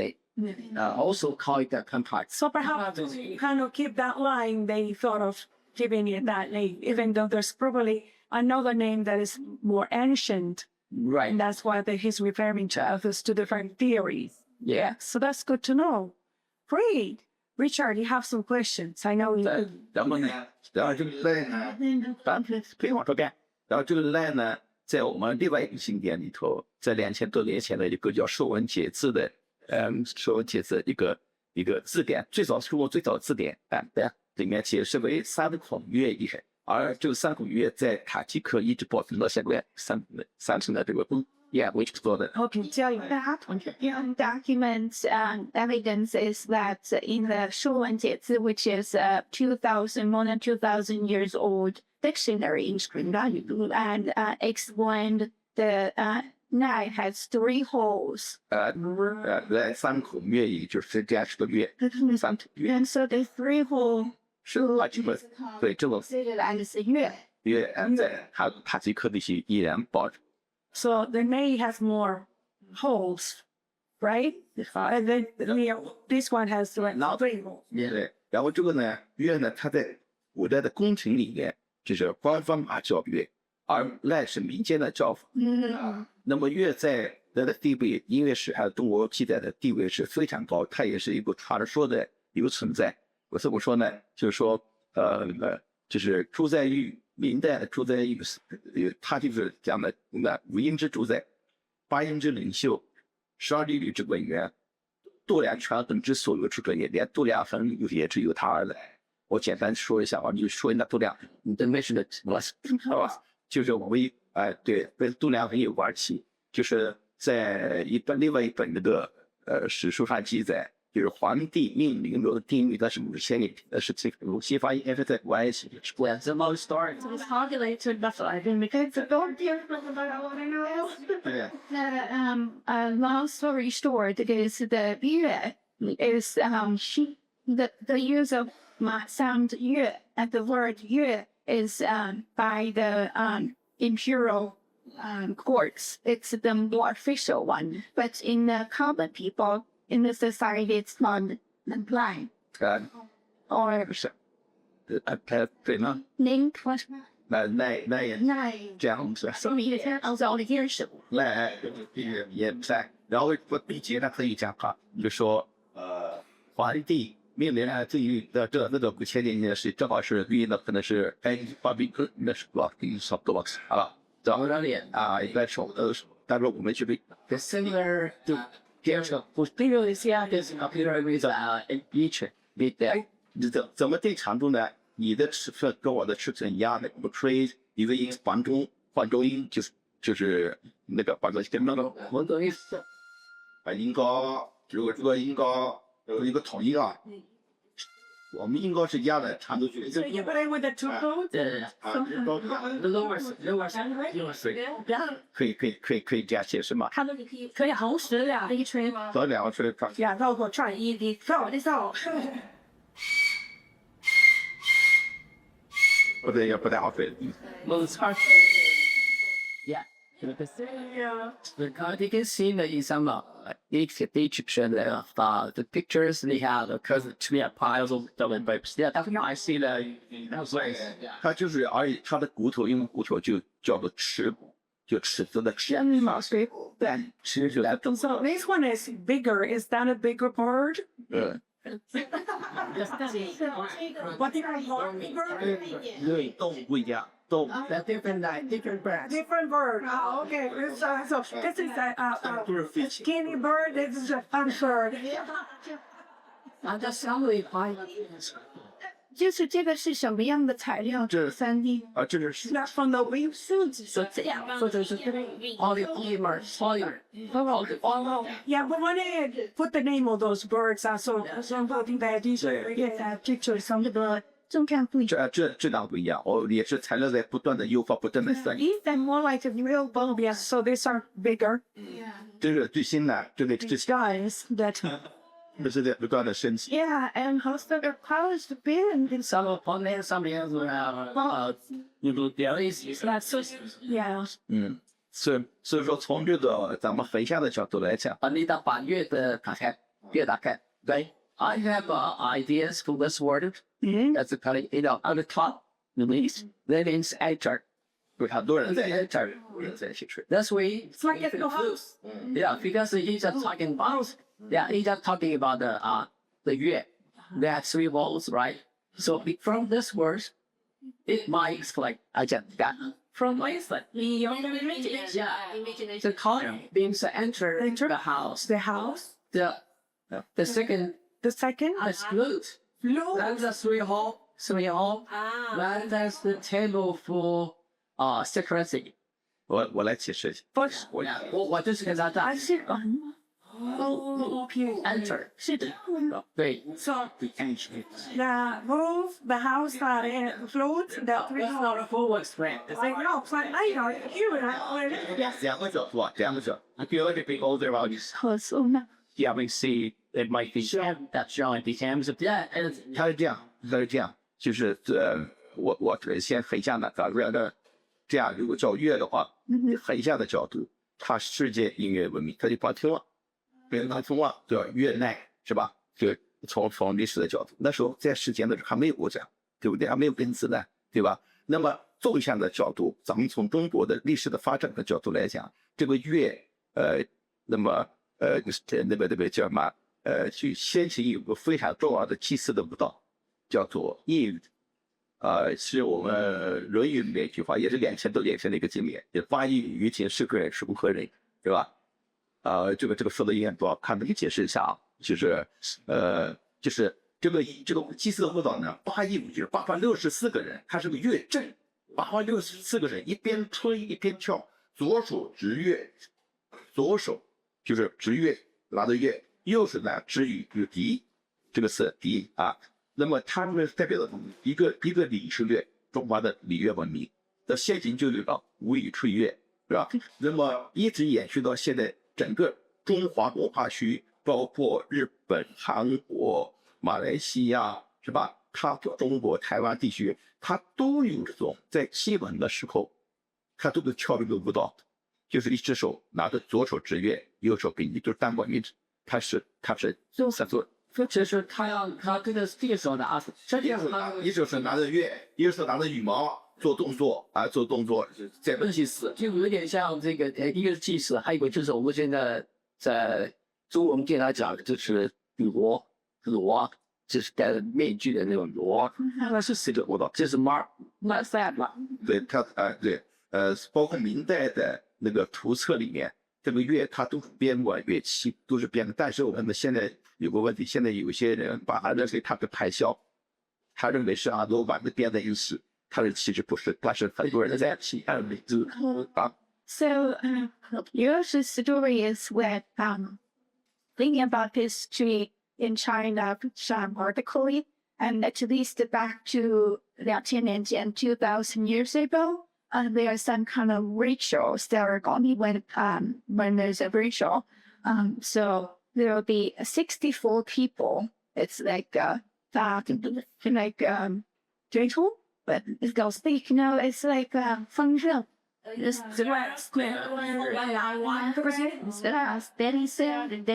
also call it the compact. So perhaps to kind of keep that line, they thought of giving it that name, even though there's probably another name that is more ancient. Right. And that's why he's referring to others to different theories. Yeah. So that's good to know. Great. Richard, you have some questions. I know you do. 然后呢，然后这个赖呢，可以往这边。然后这个赖呢，在我们另外一个经典里头，在2000多年前的一个叫《说文解字》的，说文解字一个字典，中国最早字典里面解释为3孔乐仪，而这个3孔乐在塔吉克一直保存到现在三层的这个which 做的。Okay, tell you that. Documents evidence is that in the 说文解字, which is more than 2,000 years old dictionary, and explained the nai has 3 holes. 来3孔乐仪就是这样是个乐，3孔乐 And so the 3 hole 是塔吉克，对这种 considered as a 乐。乐在塔吉克地区依然保留。So the May has more holes, right? And then this one has 3 holes. 对，然后这个呢，乐呢，它在古代的宫廷里面就是官方叫乐，而赖是民间的叫法。那么乐在它的地位，音乐史还有中国记载的地位是非常高，它也是一个传说的一个存在。我怎么说呢？就是说，就是朱载堉。明代的朱载堉，他就是讲的5音之主宰，8音之领袖，12律吕之本源，度量权衡之所有之准也，连度量衡也只有他而来。我简单说一下啊，你就说一下度量衡，你的 measure 好吧？就是我们对跟度量衡有关系，就是在另外一本那个史书上记载，就是皇帝命名中的定律，它是5000年，是这个鲁西发音还是在关系。Where's the most story? It's calculated, but I didn't make it. So don't care about what I want to know. 对， Long story short, is the 乐 is the use of sound 乐 and the word 乐 is by the imperial courts. It's the more official one, but in the common people in the society, it's not applied or 是，对呢， link what 那也 nine. 这样子。 So we also hear some. 来也在，然后我笔记呢可以讲哈，就说皇帝命令啊，对于那个5000年前的事，正好是对应的可能是发兵那是吧，差不多啊，然后应该是但是我们去 The similar to here, previously is computer with each bit there. 怎么定长度呢？你的尺寸跟我的尺寸一样的，我们吹一个音换中音，就是那个换中音，我等于把音高，如果这个音高有一个统一啊，我们音高是一样的，长度就 So you play with the two codes? the lower three. 可以这样解释吗？他们可以同时两一吹吗？和两个吹看，Yeah, 绕过转一的，绕的绕。不对，也不太好吹。 Most hard. Yeah. You can see that in some each there the pictures they have because we have piles of double pipes. Yeah, I see that.它就是而且它的骨头，因为骨头就叫做尺骨，就尺子的尺。对，尺就 So this one is bigger. Is that a bigger bird? 嗯， What do you call bigger? 因为动物不一样，动物 That different birds. Different bird. Oh, okay. So this is a skinny bird. This is a fat bird. And the family pie. 就是这个是什么样的材料？这3D。啊，这是 That's from the wingsuit. So there's polymer. Yeah, but when they put the name of those birds, so somebody that these get pictures from the bird. 中看不一样。质量不一样，也是材料在不断的优化，不断的算。 These are more like a real bulb. Yes, so these are bigger 这是最新的，这 guys that. 这是在不断的升级。 Yeah, and most of the powers to be in Some on there, some else will have you know there is Yeah. 所以说从这个咱们横向的角度来讲，你的把乐的打开，乐打开。对 I have ideas for this word. That's kind of on the top, release, then it's enter. 有很多人在 Enter. 在一起吹。 That's way. It's like at your house. Yeah, because he's just talking about. Yeah, he's just talking about the yue. There are 3 walls, right? So from this word, it might like I just got from Iceland. Yeah, the color means to enter the house. The house. The second The second. is flute. Flute. That's the 3 hall. Then there's the table for secrecy. 我来解释一下。 But 我就是跟他讲还是软。 oh, okay. enter. 是的。对 So the roof, the house, the flute, the three floor. forward spread. Like no, but I know here I 两个角度啊，两个角度。If you look at the older values, 合作呢？ Yeah, we see it might be That's showing the hands of yeah, and 它是这样，就是我先横向的，这样如果叫乐的话，横向的角度，它世界音乐文明，它就不听了，别人他听了，对吧？乐耐是吧？就从历史的角度，那时候在世间的时候还没有过这样，对不对？还没有根子呢，对吧？那么纵向的角度，咱们从中国的历史的发展的角度来讲，这个乐，那么那个叫什么？去先秦有个非常重要的祭祀的舞蹈，叫做夜雨。是我们《论语》里面一句话，也是2000多年前的一个经典，也发一于情，是个人，是不可忍，对吧？这个说的有点不好看，那个解释一下啊，就是这个祭祀的舞蹈呢，815就是864个人，它是个乐阵，864个人一边吹一边跳，左手执乐，左手就是执乐，拿着乐，又是呢止语与笛，这个是笛啊。那么它们代表的一个礼式乐，中华的礼乐文明的先行就有了吴语吹乐，是吧？那么一直延续到现在，整个中华文化区，包括日本、韩国、马来西亚，是吧？它中国台湾地区，它都有这种在基本的时候，它都是跳这个舞蹈，就是一只手拿着左手指乐，右手比，就是单管乐，它是在做。就是他这个手拿，一只手拿着乐，一只手拿着羽毛做动作啊，做动作，在祭祀，就有点像这个一个是祭祀，还有一个就是我们现在在中文跟他讲的就是罗，就是戴着面具的那种罗，那是谁的舞蹈？这是马赛嘛？对，它对包括明代的那个图册里面，这个乐它都是编管乐器，都是编的。但是我们现在有个问题，现在有些人把它认为它是排箫，他认为是罗把它编在一起，它的其实不是，但是很多人在一起按名字啊。So, your story is when thinking about history in China artically, and at least back to 2000 and 2000 years ago, there are some kind of rituals that are going when there's a ritual. So there will be 64 people. It's like ritual, but it goes like, it's like 风筝.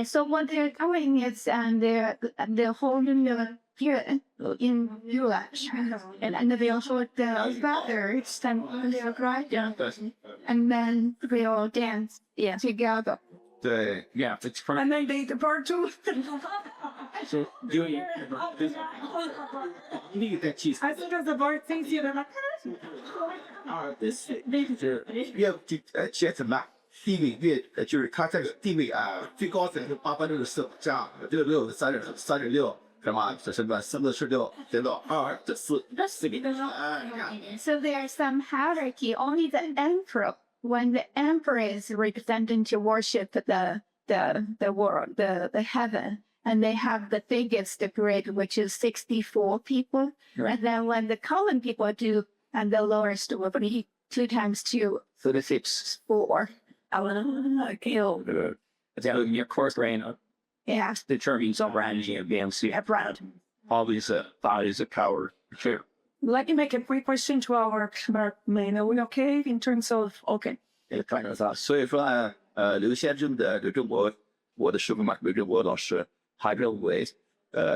So what they're doing is they're holding the here in village, and they also the brothers and they're riding, and then they all dance together. 对 Yeah, it's And then they depart too. So 历代祭祀 I think as the bird thinks you're like, 乐写什么？地位乐就是它这个地位啊，最高是864这样，这个6是36，什么这什么446，等到2这4里。So there's some hierarchy. Only the emperor, when the emperor is representing to worship the world, the heaven, and they have the biggest grid, which is 64 people. Right. And then when the common people do, and the lowest will be 2 times 2, 36. 4. Kill. Your course reign Yeah. determines sovereignty against the Right. always bodies of power. Sure. let me make a quick question to our main. Are we okay in terms of okay? 所以说呢，刘先生的刘振国，我的师傅嘛，刘振国老师，他认为，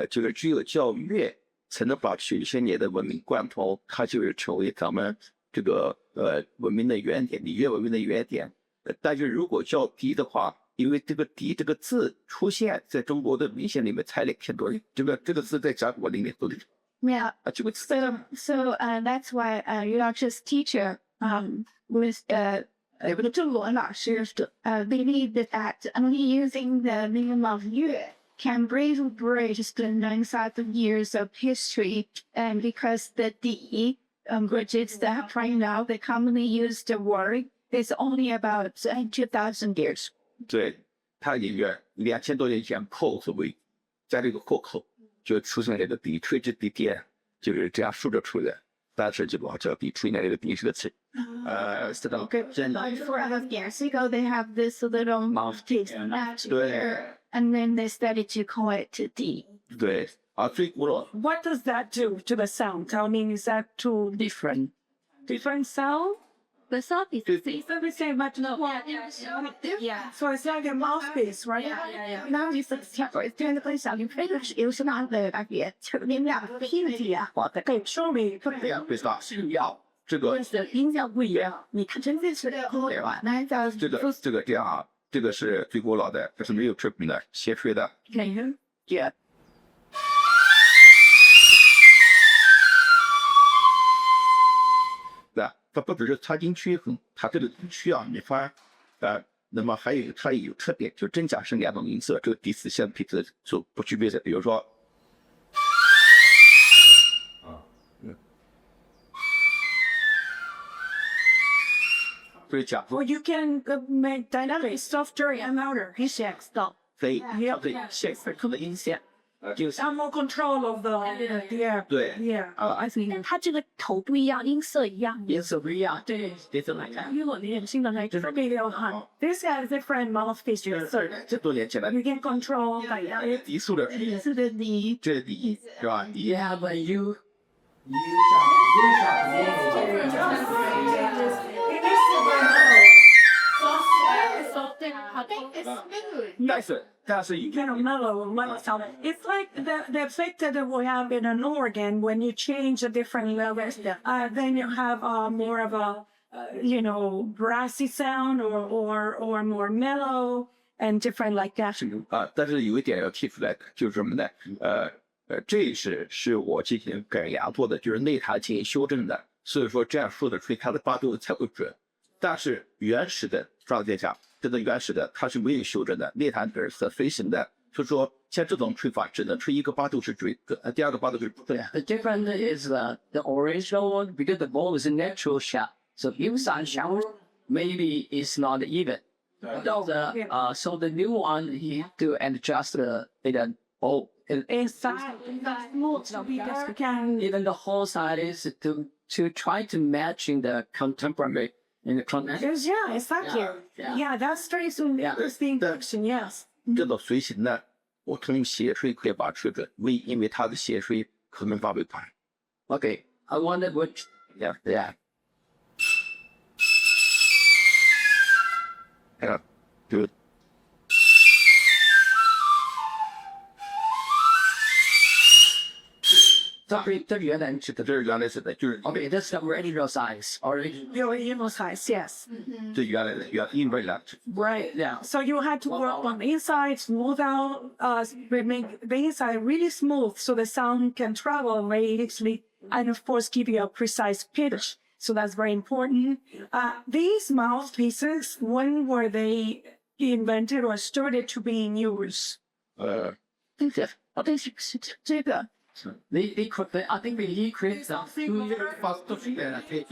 就是只有教育乐才能把几千年的文明贯通，它就是成为咱们这个文明的原点，礼乐文明的原点。但是如果教笛的话，因为这个笛这个字出现在中国的文献里面才2000多年，这个字在甲骨文里面都有。 Yeah. 这个字 So that's why Yulaksha's teacher was believed that only using the minimum of year can bridge the 9,000 years of history, and because the D, which is that right now the commonly used word, is only about 2,000 years. 对，它也有2000多年前后字尾，在这个后口就出现了这个笛，吹之笛点，就是这样竖着出的。但是就把这笛出现了这个笛是个词，知道？ 400 years ago, they have this little mouthpiece here, and then they started to call it D. 对，最古老 What does that do to the sound? I mean, is that two different sound? The sound is It's not the same, but no. yeah. So it's like a mouthpiece, right? Now it's it's kind of place you finish is not the idea. In that opportunity, Okay, show me. 被大是要这个音效不一样，你看真的是对吧？那叫这个这样啊，这个是最古老的，这是没有吹捧的，斜吹的。 yeah. 它不只是插进去很，它这个音区啊，你发那么还有它也有特点，就真假声2种音色，这个第四线配置就不具备的，比如说。 Well, you can make dynamic softer and louder. Stop. 飞，对，线可能音线，就 Have more control of the yeah. 对 Yeah. 而且它这个头不一样，音色一样。颜色不一样，对，颜色来看，因为我年轻的那这是比较好。This has different mouthpieces. 这多连起来， You can control like 低速的，是的，你这是低是吧？低 Yeah, but you但是 kind of mellow sound. It's like the effect that we have in an organ when you change the different levels. Then you have more of a brassy sound or more mellow and different like that. 但是有一点要提出来的，就是什么呢？这是我进行改良过的，就是内弹进行修正的，所以说这样说的出它的八度才会准。但是原始的状态下，真的原始的它是没有修正的，内弹是和飞行的，所以说像这种吹法只能吹一个八度是准，第二个八度是不对。 the difference is the original one because the ball is a natural shot. So inside shower maybe it's not even. So the new one you have to adjust the ball. Inside, can Even the whole side is to try to matching the contemporary in the context. yeah, exactly. Yeah, that's very interesting question. Yes. 这种随行呢，我可能用斜吹可以把它吹准，因为它的斜吹可能发为快。 Okay, I wonder what. Yeah. 就 这原来是的。这是原来是的，就是 Okay, that's the original size. Original. Your size, yes. 这原来的因为呢， Right. Yeah. So you had to work on the inside, smooth out, make the inside really smooth so the sound can travel very easily, and of course give you a precise pitch. So that's very important. These mouthpieces, when were they invented or started to be in use? They I think he created some 发都是的，可以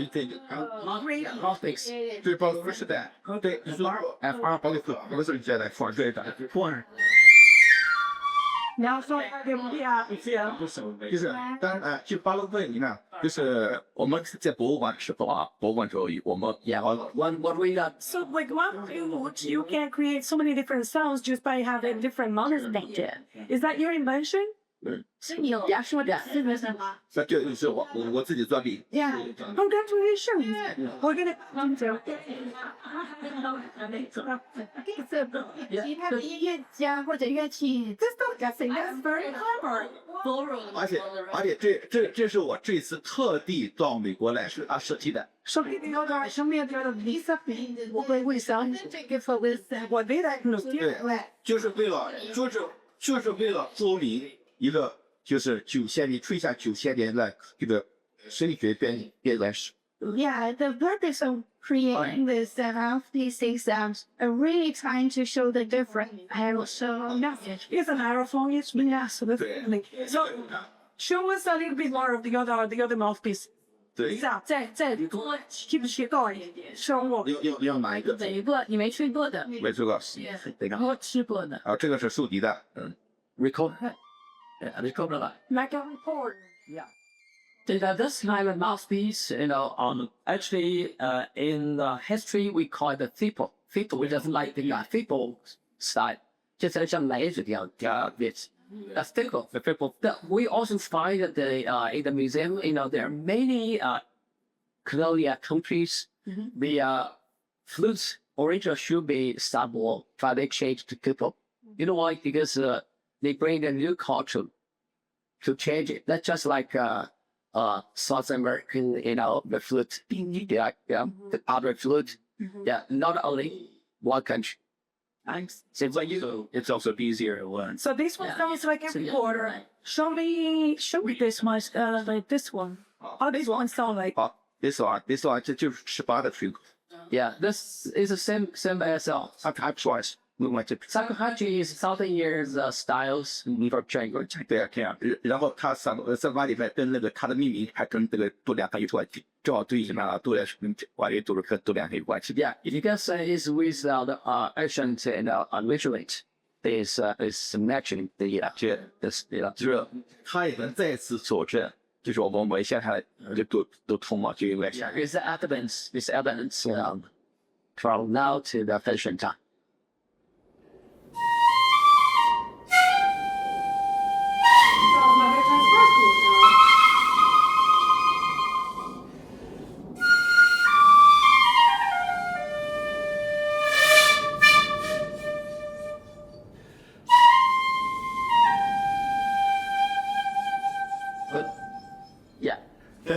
graphics. 对，包不是的，对，你说包括不是现在放对的， Now, so yeah. 就是当然去巴洛克里呢，就是我们在博物馆的时候啊，博物馆时候我们 Yeah, what we got. So like one flute, you can create so many different sounds just by having different mouthpieces. Is that your invention? 是你呀说的，是不是吗？这就是我自己专利。 Yeah. Congratulations. We're gonna come to. 其他的音乐家或者乐器 This don't get sing. That's very clever. 而且这是我这次特地到美国来设计的。 Show me the other. Show me the other. Lisa, what we sound? What did I do? 对，就是为了说明一个就是你吹下9000年的这个声学编来史。 Yeah, the purpose of creating this mouthpiece is really trying to show the difference. And so, It's an aerophone. It's absolutely. So show us a little bit more of the other mouthpiece. 对，再多提高一点，show 我。要哪一个？每一个你没吹过的，没这个，然后吃过的。啊，这个是竖笛的，Record. Yeah, record a lot. Like a report. Yeah. This kind of mouthpiece, actually, in history, we call it the fiddle. Fiddle, we just like the fiddle style. Just像雷子一样bit. That's fiddle. The fiddle. We also find that in the museum, there are many colonial countries. The flutes originally should be stable, but they changed to fiddle. You know why? Because they bring a new culture to change it. That's just like South American, the flute, the other flute. Yeah, not only one country. It's like it's also easier to learn. So this one sounds like a recorder. Show me this one, like this one. How this one sound like? 好，this one 这就是18的吹口， Yeah, this is the same as它 twice， 另外这 Sakuhachi is Southern years styles for triangle. 对啊这样，然后它三把里面跟那个它的命名还跟这个度量还有关系，正好对应了度量是跟关于度量有关系。 Yeah, you can say it's with the ancient and vigilant. is matching the 就是他也能再次佐证，就是我们现在都通嘛，就因为 is evidence from now to the finishing time. Yeah. The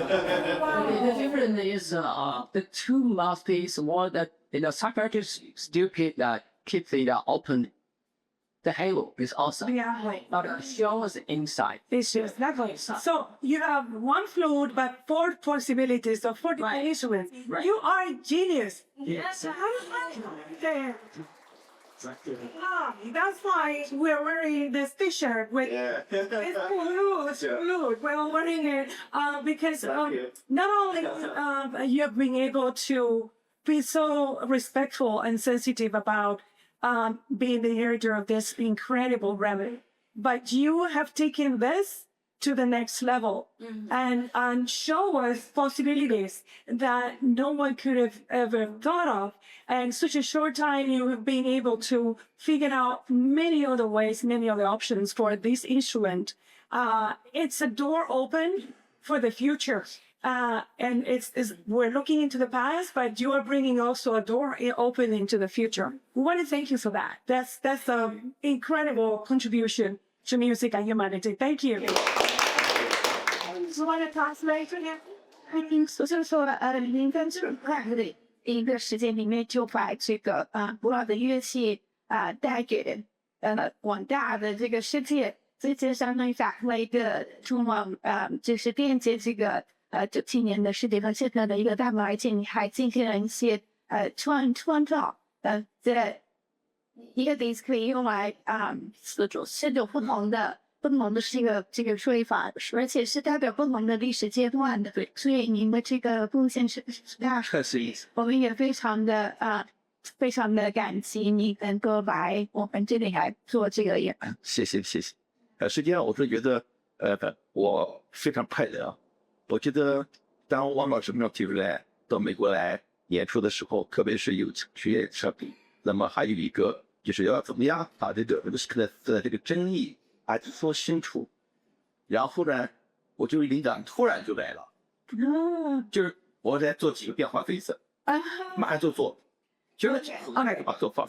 difference is the two mouthpiece. One that psychiatrists still keep the open. The halo is outside. Yeah. But it shows inside. It's just exactly. So you have one flute, but 4 possibilities of 4 different instruments. Right. You are a genius. Yes. There. That's why we're wearing this T-shirt with it's flute. We're wearing it because not only you have been able to be so respectful and sensitive about being the inheritor of this incredible remedy, but you have taken this to the next level and show us possibilities that no one could have ever thought of. And such a short time, you have been able to figure out many other ways, many other options for this instrument. It's a door open for the future. And we're looking into the past, but you are bringing also a door open into the future. We want to thank you for that. That's an incredible contribution to music and humanity. Thank you. You want to translate for him? 就是说，您跟这快乐的一个时间里面，就把这个古老的乐器带给广大的这个世界，这相当于打开了一个通往就是链接这个97年的世界和现在的一个大门，而且你还进行了一些创造这一个 disc 可以用来4种不同的这个说法，而且是代表不同的历史阶段的。对，所以您的这个贡献是大，我们也非常的感激你能够来我们这里来做这个演。谢谢。实际上我是觉得，我非常快乐啊。我觉得当王老师们提出来到美国来演出的时候，特别是有学业设备，那么还有一个就是要怎么样把这个的这个争议说清楚。然后呢，我就灵感突然就来了，就是我在做几个变化飞色，马上就做，就是把做放。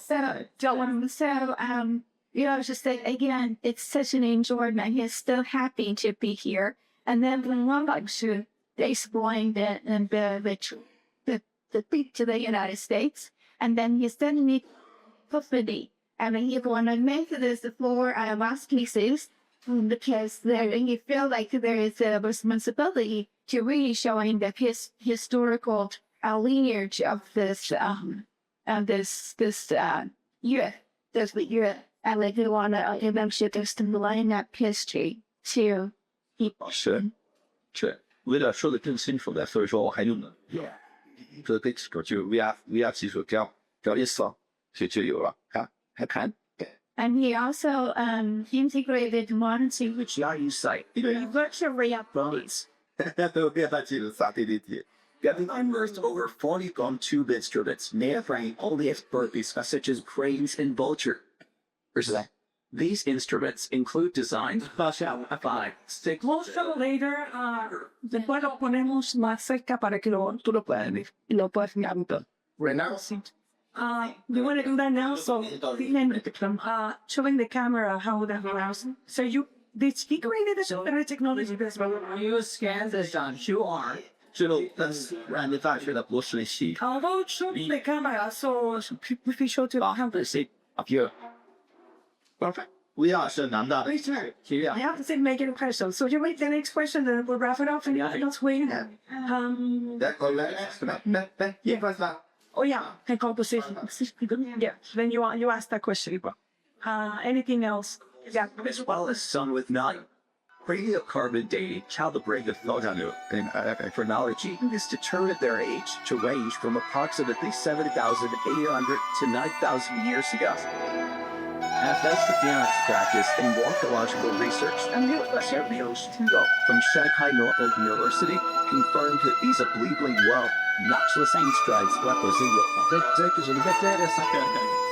You know, just say again, it's such an enjoyment. He's so happy to be here. And then when one likes to explain the trip to the United States, and then he suddenly publicly, and then he want to make this for last pieces because you feel like there is a responsibility to really showing the historical lineage of this year. And like you want to eventually just line up history to people. 是，为了说的更清楚的，所以说我还用了这个技术，就 VR 技术，这样一扫就有了，还看。And he also integrated monitoring with your site. Virtual realities. Getting immersed over 40 gum tube instruments, narrating all the expertise such as cranes and vulture. These instruments include designs by We'll show later. Después lo ponemos más cerca para que tú lo puedas ver y lo puedas mirar. Right now. You want to do that now? So, showing the camera how that allows. So did he created this better technology as well? You scan this on QR. 这个让你大学的博士系。Although showing the camera, so if we show to the camera. Up here. Perfect. We are 是南大的。I have to say, make it a question. So you wait the next question, then we'll wrap it up and let's wait. Oh yeah, and composition. Yeah. Then you ask that question. Anything else? Yeah. As well as some with nine. Radiocarbon dating calibrated photon chronology is determined their age to range from approximately 7,800 to 9,000 years ago. Advanced pianist practice in morphological research and the Professor Liu Tugo from Shanghai Normal University confirmed that these are bleeding well, matchless strides represent 这就是一个这个